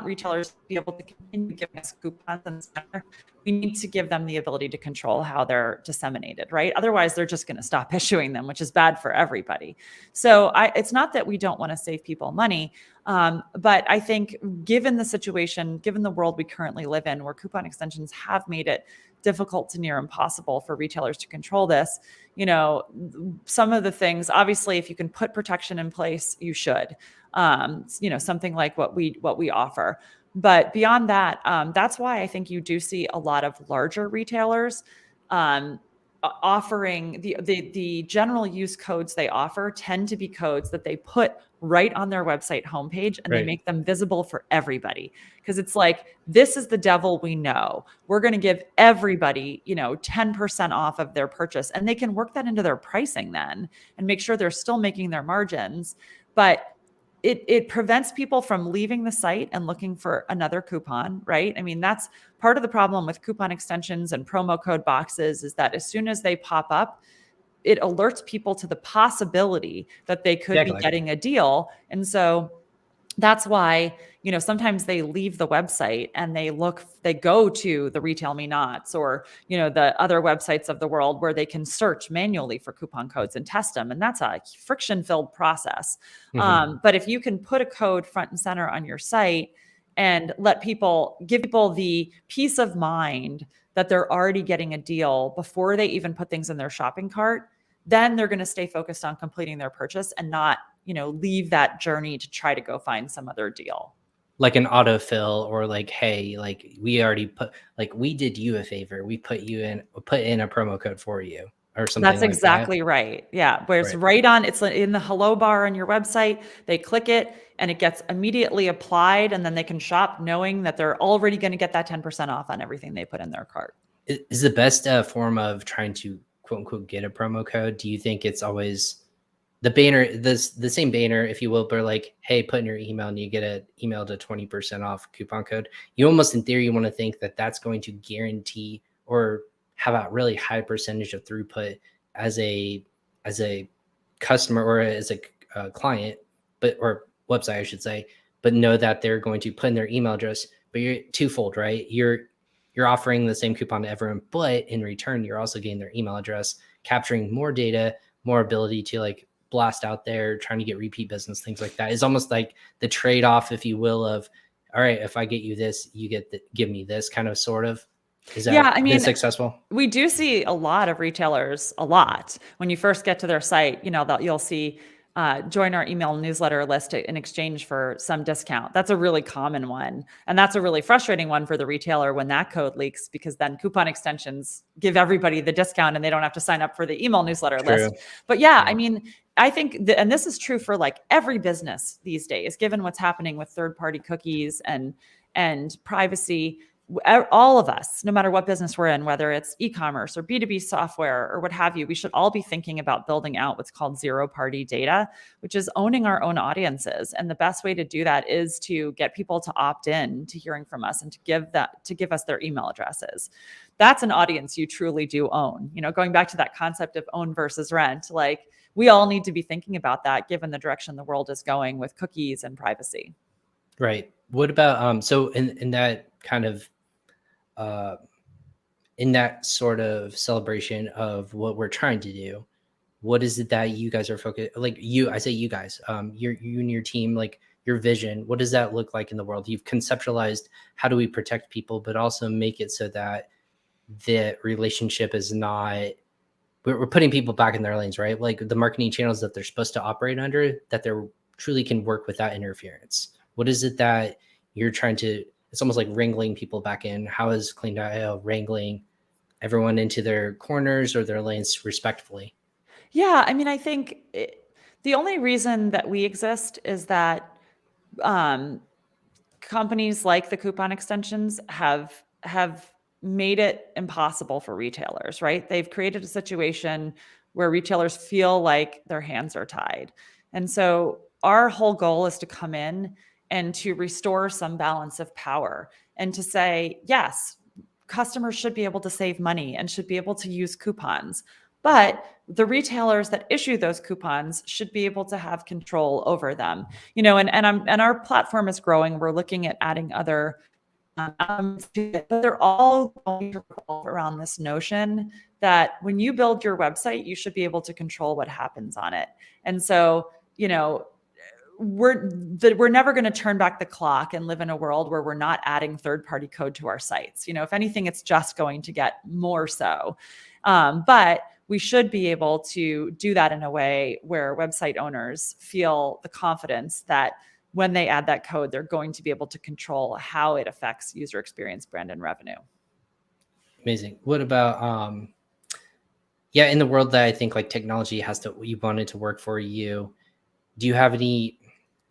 retailers to be able to continue giving us coupons in the center, we need to give them the ability to control how they're disseminated, right? Otherwise, they're just going to stop issuing them, which is bad for everybody. So it's not that we don't want to save people money, but I think given the situation, given the world we currently live in, where coupon extensions have made it difficult to near impossible for retailers to control this, some of the things, obviously, if you can put protection in place, you should. Something like what we offer. But beyond that, that's why I think you do see a lot of larger retailers offering the general use codes they offer tend to be codes that they put right on their website homepage, and they Right. make them visible for everybody. Because it's like, this is the devil we know. We're going to give everybody, 10% off of their purchase. And they can work that into their pricing then and make sure they're still making their margins. But it prevents people from leaving the site and looking for another coupon, right? I mean, that's part of the problem with coupon extensions and promo code boxes, is that as soon as they pop up, it alerts people to the possibility that they could be getting a deal. And so that's why, sometimes they leave the website and they go to the Retail Me Nots or, the other websites of the world where they can search manually for coupon codes and test them. And that's a friction-filled process. But if you can put a code front and center on your site and give people the peace of mind that they're already getting a deal before they even put things in their shopping cart, then they're going to stay focused on completing their purchase and not, leave that journey to try to go find some other deal. Like an autofill, or like, hey, like we already we did you a favor. We put in a promo code for you, or something That's like exactly that. right. Yeah. Where it's it's in the hello bar on your website. They click it and it gets immediately applied, and then they can shop knowing that they're already going to get that 10% off on everything they put in their cart. Is the best form of trying to quote unquote get a promo code? Do you think it's always the banner, the same banner, if you will, but like, hey, put in your email and you get an email to 20% off coupon code? You almost in theory want to think that that's going to guarantee or have a really high percentage of throughput as a customer or as a client, or website, I should say, but know that they're going to put in their email address. But you're twofold, right? You're offering the same coupon to everyone, but in return, you're also getting their email address, capturing more data, more ability to like blast out there, trying to get repeat business, things like that. Is almost like the trade-off, if you will, of, all right, if I get you this, you give me this, kind of, sort of. Is that been successful? We do see a lot of retailers, when you first get to their site, you'll see join our email newsletter list in exchange for some discount. That's a really common one. And that's a really frustrating one for the retailer when that code leaks, because then coupon extensions give everybody the discount and they don't have to sign up for the email newsletter list. But I mean, I think, and this is true for like every business these days, given what's happening with third-party cookies and privacy. All of us, no matter what business we're in, whether it's e-commerce or B2B software or what have you, we should all be thinking about building out what's called zero-party data, which is owning our own audiences. And the best way to do that is to get people to opt in to hearing from us and to give us their email addresses. That's an audience you truly do own. Going back to that concept of own versus rent, like we all need to be thinking about that given the direction the world is going with cookies and privacy. Right. What about so in that kind of in that sort of celebration of what we're trying to do, what is it that you guys are focused, like I say you guys, you and your team, like your vision, what does that look like in the world? You've conceptualized, how do we protect people, but also make it so that the relationship is not, we're putting people back in their lanes, right? Like the marketing channels that they're supposed to operate under, that they're truly can work without interference. What is it that you're trying to, it's almost like wrangling people back in. How is Clean.io wrangling everyone into their corners or their lanes respectfully? Yeah, I mean, I think the only reason that we exist is that companies like the coupon extensions have made it impossible for retailers, right? They've created a situation where retailers feel like their hands are tied. And so our whole goal is to come in and to restore some balance of power and to say, yes, customers should be able to save money and should be able to use coupons. But the retailers that issue those coupons should be able to have control over them. And our platform is growing. We're looking at adding other elements to it, but they're all going to revolve around this notion that when you build your website, you should be able to control what happens on it. And so, we're never going to turn back the clock and live in a world where we're not adding third-party code to our sites. If anything, it's just going to get more so. But we should be able to do that in a way where website owners feel the confidence that when they add that code, they're going to be able to control how it affects user experience, brand, and revenue. Amazing. What about, in the world that I think like technology you wanted to work for you, do you have any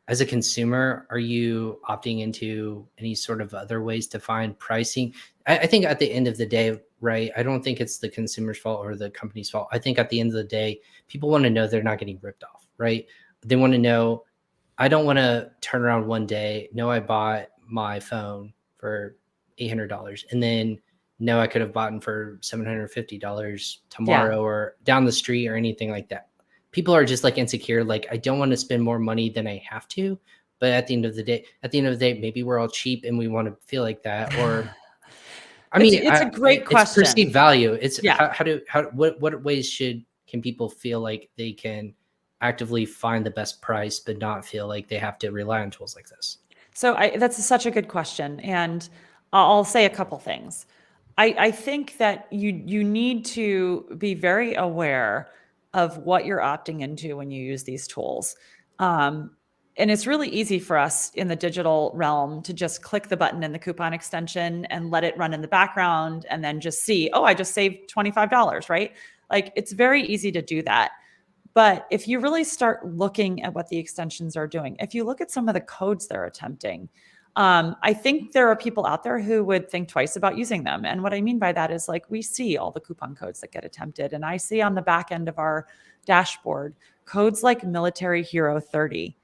as a consumer, are you opting into any sort of other ways to find pricing? I think at the end of the day, right, I don't think it's the consumer's fault or the company's fault. I think at the end of the day, people want to know they're not getting ripped off, right? They want to know, I don't want to turn around one day, know I bought my phone for $800 and then know I could have bought it for $750 Yeah. tomorrow or down the street or anything like that. People are just like insecure. Like, I don't want to spend more money than I have to. But at the end of the day, maybe we're all cheap and we want to feel like that. Or, I mean, It's a great it's perceived question. value. It's Yeah. what ways can people feel like they can actively find the best price, but not feel like they have to rely on tools like this? So that's such a good question, and I'll say a couple things. I think that you need to be very aware of what you're opting into when you use these tools. Um, and it's really easy for us in the digital realm to just click the button in the coupon extension and let it run in the background and then just see, oh, I just saved $25, right? Like, it's very easy to do that. But if you really start looking at what the extensions are doing, if you look at some of the codes they're attempting, I think there are people out there who would think twice about using them. And what I mean by that is, like, we see all the coupon codes that get attempted. And I see on the back end of our dashboard codes like Military Hero 30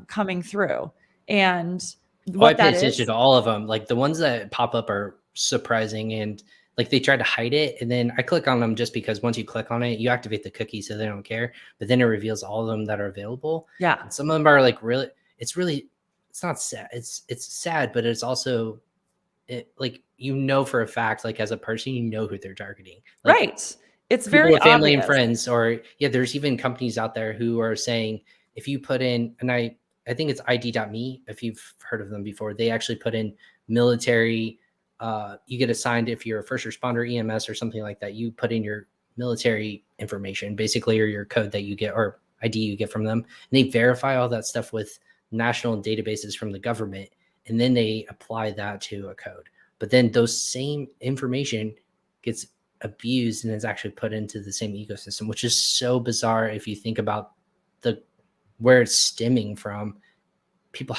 coming through. And Oh, I what pay that attention is, to all of them. Like, the ones that pop up are surprising, and like they try to hide it. And then I click on them just because once you click on it, you activate the cookie so they don't care. But then it reveals all of them that are available. yeah, And some of them are like it's not sad. It's sad, but it's also like, for a fact, like as a person, who they're targeting. Like, right. It's people very with family and obvious. friends, or yeah, there's even companies out there who are saying, if you put in, and I think it's id.me, if you've heard of them before, they actually put in military, you get assigned, if you're a first responder, EMS or something like that, you put in your military information basically, or your code that you get, or ID you get from them, and they verify all that stuff with national databases from the government, and then they apply that to a code. But then those same information gets abused and is actually put into the same ecosystem, which is so bizarre if you think about the where it's stemming from. People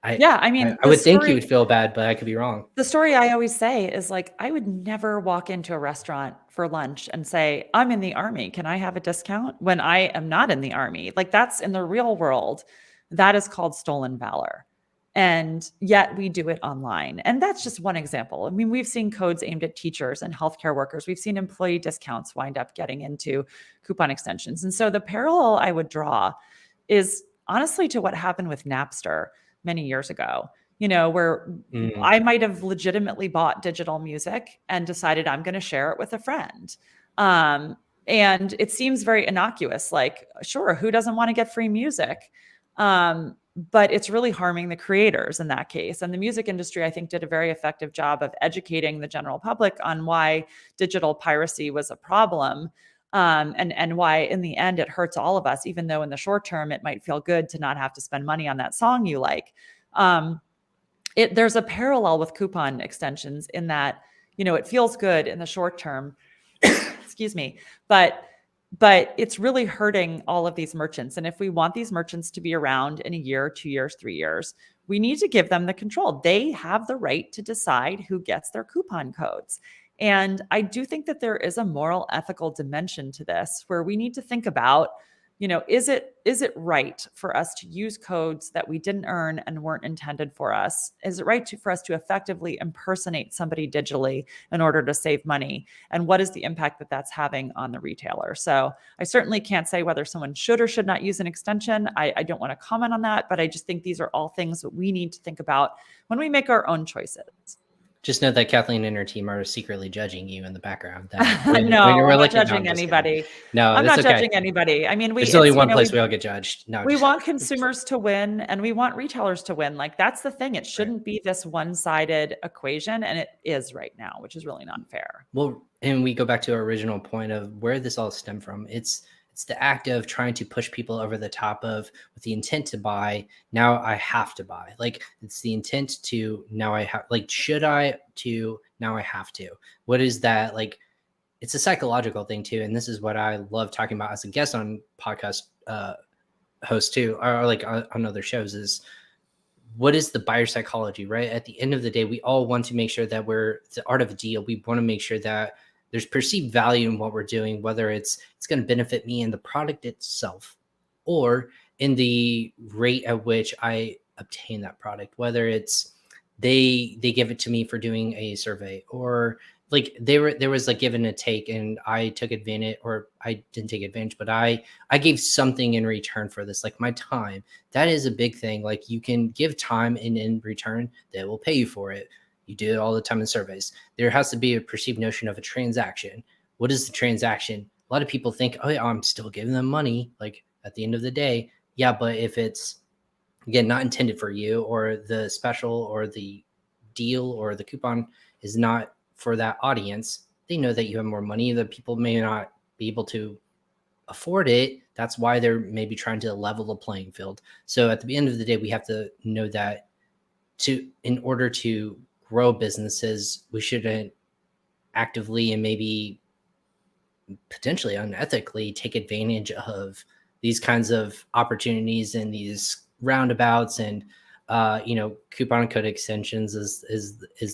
Yeah, I mean, I would think you would feel bad, but I could be wrong. the story I always say is, like, I would never walk into a restaurant for lunch and say, I'm in the army. Can I have a discount when I am not in the army? Like, that's in the real world. That is called stolen valor. And yet we do it online. And that's just one example. I mean, we've seen codes aimed at teachers and healthcare workers. We've seen employee discounts wind up getting into coupon extensions. And so the parallel I would draw is honestly to what happened with Napster many years ago, where I might have legitimately bought digital music and decided I'm going to share it with a friend. And it seems very innocuous, like, sure, who doesn't want to get free music? But it's really harming the creators in that case. And the music industry, I think, did a very effective job of educating the general public on why digital piracy was a problem. And why in the end it hurts all of us, even though in the short term it might feel good to not have to spend money on that song you like. There's a parallel with coupon extensions in that, it feels good in the short term, excuse me, but it's really hurting all of these merchants. And if we want these merchants to be around in a year, 2 years, 3 years, we need to give them the control. They have the right to decide who gets their coupon codes. And I do think that there is a moral, ethical dimension to this where we need to think about, is it right for us to use codes that we didn't earn and weren't intended for us? Is it right for us to effectively impersonate somebody digitally in order to save money? And what is the impact that that's having on the retailer? So I certainly can't say whether someone should or should not use an extension. I don't want to comment on that, but I just think these are all things that we need to think about when we make our own choices. Just know that Kathleen and her team are secretly judging you in the background. No, When you're I'm not looking, judging anybody. No, I'm it's not okay. judging anybody. I mean, There's only one place we all get judged. No, we want consumers to win and we want retailers to win. Like, that's the thing. It shouldn't be this one-sided equation, and it is right now, which is really not fair. Well, and we go back to our original point of where this all stemmed from. It's the act of trying to push people over the top of, with the intent to buy. Now I have to buy. Like, it's the intent to, now I have, like, should I, to now I have to. What is that? Like, it's a psychological thing too. And this is what I love talking about as a guest on podcast host too, or like on other shows, is what is the buyer psychology, right? At the end of the day, we all want to make sure that the art of a deal. We want to make sure that there's perceived value in what we're doing, whether it's going to benefit me in the product itself or in the rate at which I obtain that product, whether it's they give it to me for doing a survey, or like there was like give and a take, and I took advantage, or I didn't take advantage, but I gave something in return for this, like my time. That is a big thing. Like you can give time, and in return they will pay you for it. You do it all the time in surveys. There has to be a perceived notion of a transaction. What is the transaction? A lot of people think, oh yeah, I'm still giving them money, like at the end of the day. Yeah, but if it's, again, not intended for you, or the special or the deal or the coupon is not for that audience, they know that you have more money, that people may not be able to afford it. That's why they're maybe trying to level the playing field. So at the end of the day, we have to know that in order to grow businesses, we shouldn't actively and maybe potentially unethically take advantage of these kinds of opportunities and these roundabouts, and coupon code extensions is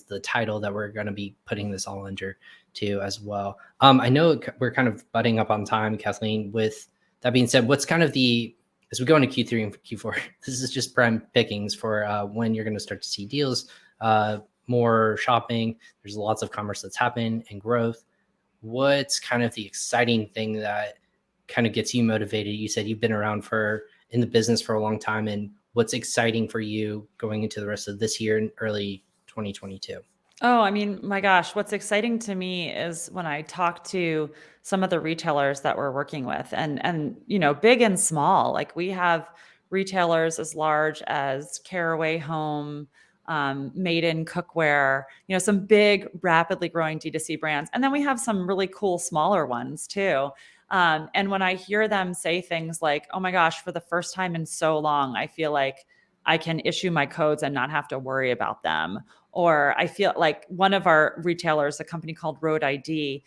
the title that we're going to be putting this all under too as well. I know we're kind of butting up on time, Kathleen. With that being said, what's kind of as we go into Q3 and Q4, this is just prime pickings for when you're going to start to see deals, more shopping. There's lots of commerce that's happened and growth. What's kind of the exciting thing that kind of gets you motivated? You said you've been around in the business for a long time, and what's exciting for you going into the rest of this year and early 2022? Oh, I mean, my gosh, what's exciting to me is when I talk to some of the retailers that we're working with, and big and small. Like we have retailers as large as Caraway Home, Made in Cookware, some big, rapidly growing D2C brands. And then we have some really cool smaller ones too. And when I hear them say things like, oh my gosh, for the first time in so long, I feel like I can issue my codes and not have to worry about them. Or I feel like one of our retailers, a company called Road ID,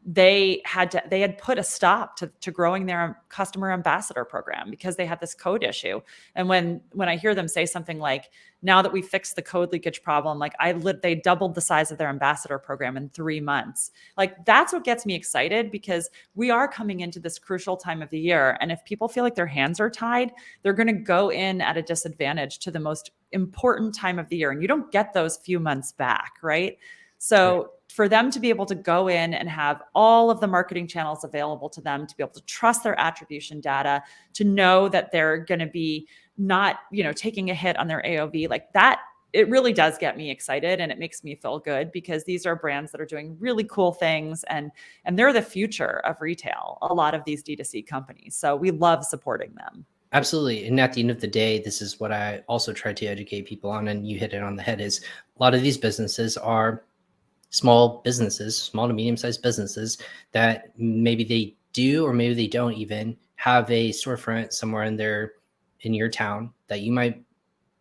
they had put a stop to growing their customer ambassador program because they had this code issue. And when I hear them say something like, now that we fixed the code leakage problem, like they doubled the size of their ambassador program in 3 months. Like that's what gets me excited, because we are coming into this crucial time of the year. And if people feel like their hands are tied, they're going to go in at a disadvantage to the most important time of the year. And you don't get those few months back, right? So for them to be able to go in and have all of the marketing channels available to them, to be able to trust their attribution data, to know that they're going to be not, taking a hit on their AOV, like that, it really does get me excited, and it makes me feel good, because these are brands that are doing really cool things, and they're the future of retail, a lot of these D2C companies. So we love supporting them. Absolutely. And at the end of the day, this is what I also try to educate people on, and you hit it on the head, is a lot of these businesses are small businesses, small to medium-sized businesses, that maybe they do, or maybe they don't even have a storefront somewhere in your town, that you might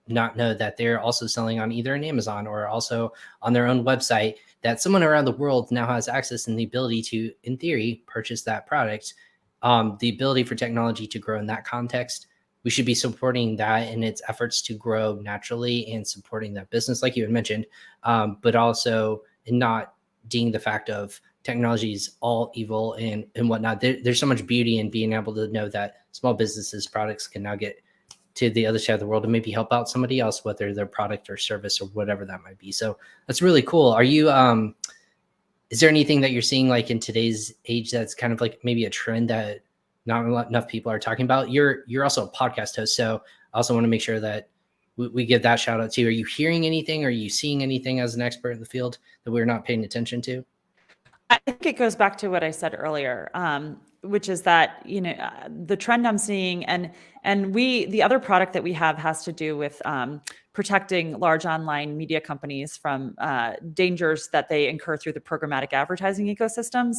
not know that they're also selling on either an Amazon or also on their own website, that someone around the world now has access and the ability to, in theory, purchase that product. The ability for technology to grow in that context, we should be supporting that in its efforts to grow naturally and supporting that business, like you had mentioned, but also and not deeming the fact of technology is all evil and whatnot. There's so much beauty in being able to know that small businesses' products can now get to the other side of the world and maybe help out somebody else, whether their product or service or whatever that might be. So that's really cool. Are you, is there anything that you're seeing like in today's age that's kind of like maybe a trend that not enough people are talking about? You're also a podcast host, so I also want to make sure that we give that shout out to you. Are you hearing anything? Are you seeing anything as an expert in the field that we're not paying attention to? I think it goes back to what I said earlier, which is that, the trend I'm seeing, and the other product that we have has to do with protecting large online media companies from dangers that they incur through the programmatic advertising ecosystem.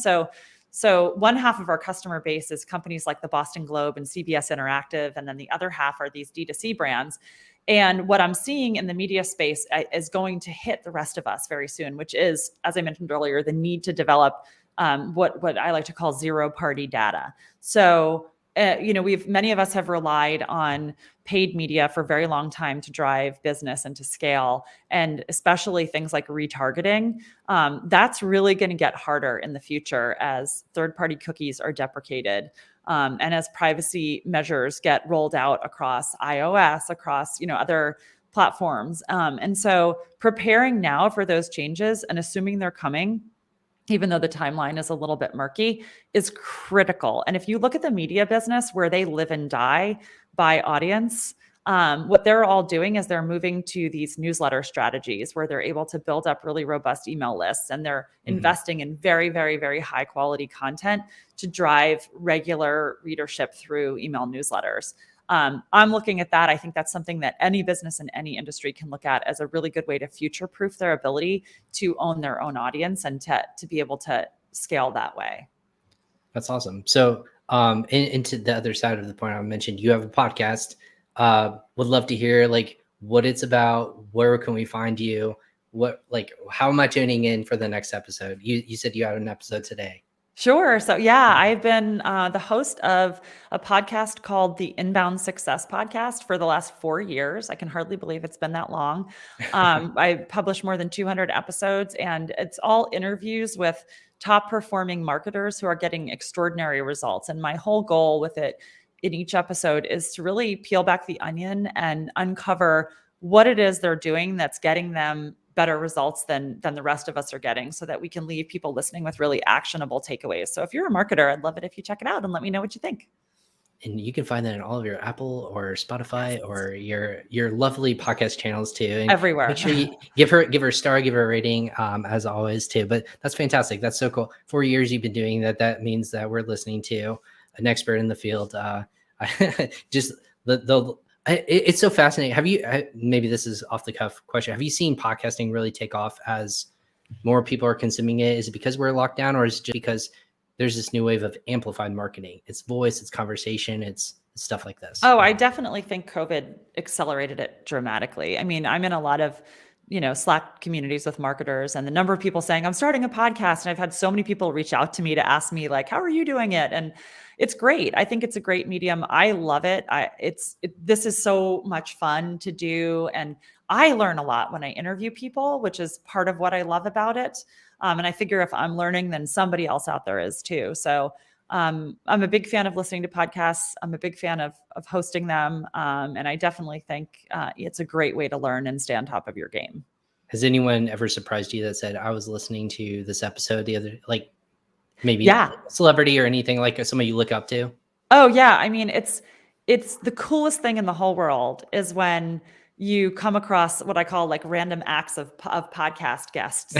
So one half of our customer base is companies like the Boston Globe and CBS Interactive, and then the other half are these D2C brands. And what I'm seeing in the media space is going to hit the rest of us very soon, which is, as I mentioned earlier, the need to develop what I like to call zero-party data. So many of us have relied on paid media for a very long time to drive business and to scale, and especially things like retargeting. That's really going to get harder in the future as third-party cookies are deprecated, and as privacy measures get rolled out across iOS, across other platforms. And so preparing now for those changes and assuming they're coming, even though the timeline is a little bit murky, is critical. And if you look at the media business where they live and die by audience, what they're all doing is they're moving to these newsletter strategies where they're able to build up really robust email lists, and they're investing in very, very, very high quality content to drive regular readership through email newsletters. I'm looking at that. I think that's something that any business in any industry can look at as a really good way to future-proof their ability to own their own audience and to be able to scale that way. That's awesome. So into the other side of the point I mentioned, you have a podcast. Would love to hear like what it's about. Where can we find you? How am I tuning in for the next episode? You said you had an episode today. Sure. So yeah, I've been the host of a podcast called the Inbound Success Podcast for the last 4 years. I can hardly believe it's been that long. I published more than 200 episodes, and it's all interviews with top performing marketers who are getting extraordinary results. And my whole goal with it in each episode is to really peel back the onion and uncover what it is they're doing that's getting them better results than the rest of us are getting, so that we can leave people listening with really actionable takeaways. So if you're a marketer, I'd love it if you check it out and let me know what you think. And you can find that in all of your Apple or Spotify or your lovely podcast channels too. And everywhere. Make sure you give her a star, give her a rating, as always too. But that's fantastic. That's so cool. 4 years you've been doing that. That means that we're listening to an expert in the field. Just it's so fascinating. Have you, maybe this is off the cuff question, have you seen podcasting really take off as more people are consuming it? Is it because we're locked down, or is it just because there's this new wave of amplified marketing? It's voice, it's conversation, it's stuff like this. Oh, I definitely think COVID accelerated it dramatically. I mean, I'm in a lot of, Slack communities with marketers, and the number of people saying, I'm starting a podcast. And I've had so many people reach out to me to ask me like, how are you doing it? And it's great. I think it's a great medium. I love it. This is so much fun to do. And I learn a lot when I interview people, which is part of what I love about it. And I figure if I'm learning, then somebody else out there is too. So I'm a big fan of listening to podcasts. I'm a big fan of hosting them. And I definitely think it's a great way to learn and stay on top of your game. Has anyone ever surprised you that said, I was listening to this episode the other, like maybe celebrity or anything, like somebody you look up to? Oh yeah. I mean, it's the coolest thing in the whole world is when you come across what I call like random acts of podcast guests.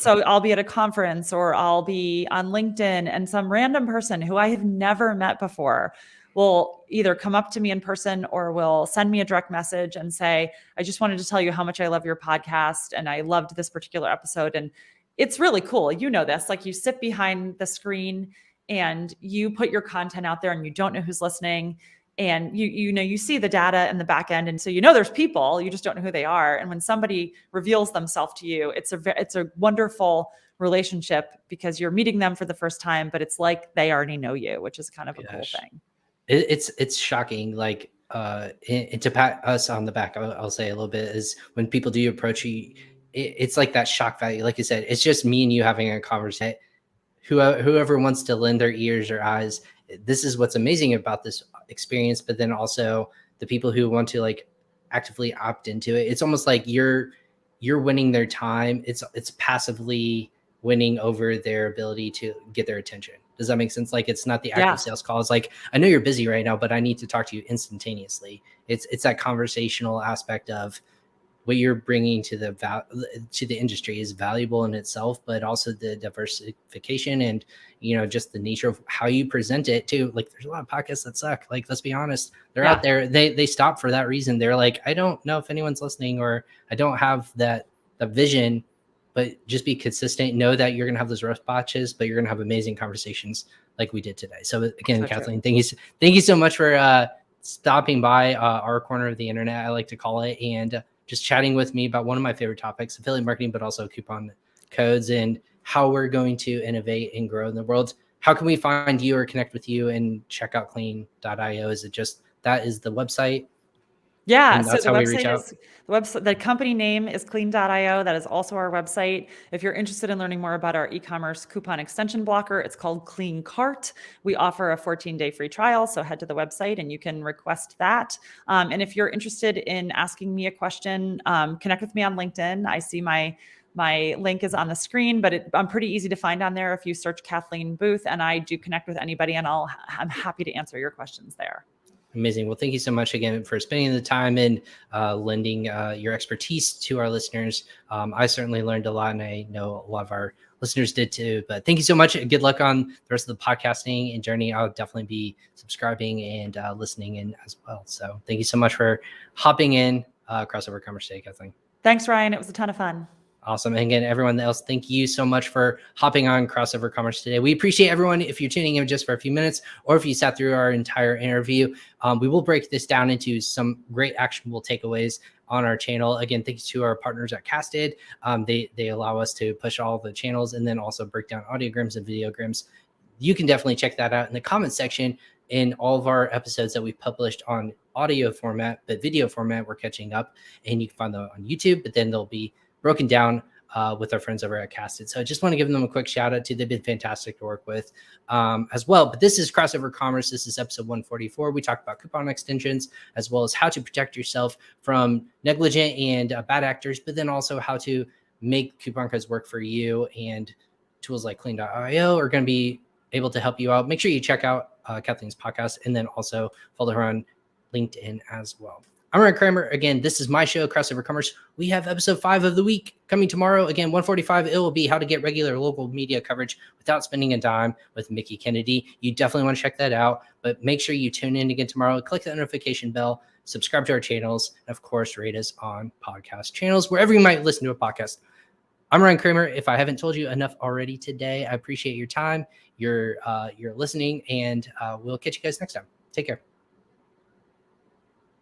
So I'll be at a conference or I'll be on LinkedIn, and some random person who I have never met before will either come up to me in person or will send me a direct message and say, I just wanted to tell you how much I love your podcast and I loved this particular episode. And it's really cool. You know this, like you sit behind the screen and you put your content out there and you don't know who's listening. And you see the data in the back end. And so, there's people, you just don't know who they are. And when somebody reveals themselves to you, it's a wonderful relationship because you're meeting them for the first time, but it's like they already know you, which is kind of a cool thing. It's shocking. Like, and to pat us on the back, I'll say a little bit, is when people do approach you, it's like that shock value. Like you said, it's just me and you having a conversation. Whoever wants to lend their ears or eyes, this is what's amazing about this experience. But then also the people who want to like actively opt into it, it's almost like you're winning their time. It's passively winning over their ability to get their attention. Does that make sense? Like, it's not the active sales call. It's like, I know you're busy right now, but I need to talk to you instantaneously. It's that conversational aspect of what you're bringing to the industry is valuable in itself, but also the diversification and, just the nature of how you present it too. Like, there's a lot of podcasts that suck. Like, let's be honest, they're out there. They stop for that reason. They're like, I don't know if anyone's listening, or I don't have the vision, but just be consistent. Know that you're going to have those rough patches, but you're going to have amazing conversations like we did today. So again, Kathleen, thank you so much for stopping by our corner of the internet, I like to call it, and just chatting with me about one of my favorite topics, affiliate marketing, but also coupon codes and how we're going to innovate and grow in the world. how can we find you or connect with you and check out clean.io? Is it just that is the website? Yeah, And so that's the how we reach website out? is the company name is clean.io. That is also our website. If you're interested in learning more about our e-commerce coupon extension blocker, it's called Clean Cart. We offer a 14-day free trial, so head to the website and you can request that. And if you're interested in asking me a question, connect with me on LinkedIn. I see my link is on the screen, but I'm pretty easy to find on there if you search Kathleen Booth, and I do connect with anybody, and I'm happy to answer your questions there. Amazing. Well, thank you so much again for spending the time and lending your expertise to our listeners. I certainly learned a lot, and I know a lot of our listeners did too. But thank you so much. Good luck on the rest of the podcasting and journey. I'll definitely be subscribing and listening in as well. So thank you so much for hopping in Crossover Commerce today, Kathleen. Thanks, Ryan. It was a ton of fun. Awesome. And again, everyone else, thank you so much for hopping on Crossover Commerce today. We appreciate everyone. If you're tuning in just for a few minutes, or if you sat through our entire interview, we will break this down into some great actionable takeaways on our channel. Again, thanks to our partners at Casted. They allow us to push all the channels and then also break down audiograms and videograms. You can definitely check that out in the comment section. In all of our episodes that we published on audio format, but video format, we're catching up, and you can find them on YouTube, but then they'll be broken down with our friends over at Casted. So I just want to give them a quick shout out to. They've been fantastic to work with as well. But this is Crossover Commerce. This is episode 144. We talked about coupon extensions, as well as how to protect yourself from negligent and bad actors, but then also how to make coupon codes work for you. And tools like clean.io are going to be able to help you out. Make sure you check out Kathleen's podcast, and then also follow her on LinkedIn as well. I'm Ryan Kramer. Again, this is my show, Crossover Commerce. We have episode 5 of the week coming tomorrow. Again, 145. It will be how to get regular local media coverage without spending a dime with Mickey Kennedy. You definitely want to check that out, but make sure you tune in again tomorrow. Click the notification bell, subscribe to our channels, and of course, rate us on podcast channels, wherever you might listen to a podcast. I'm Ryan Kramer. If I haven't told you enough already today, I appreciate your time, your listening, and we'll catch you guys next time. Take care.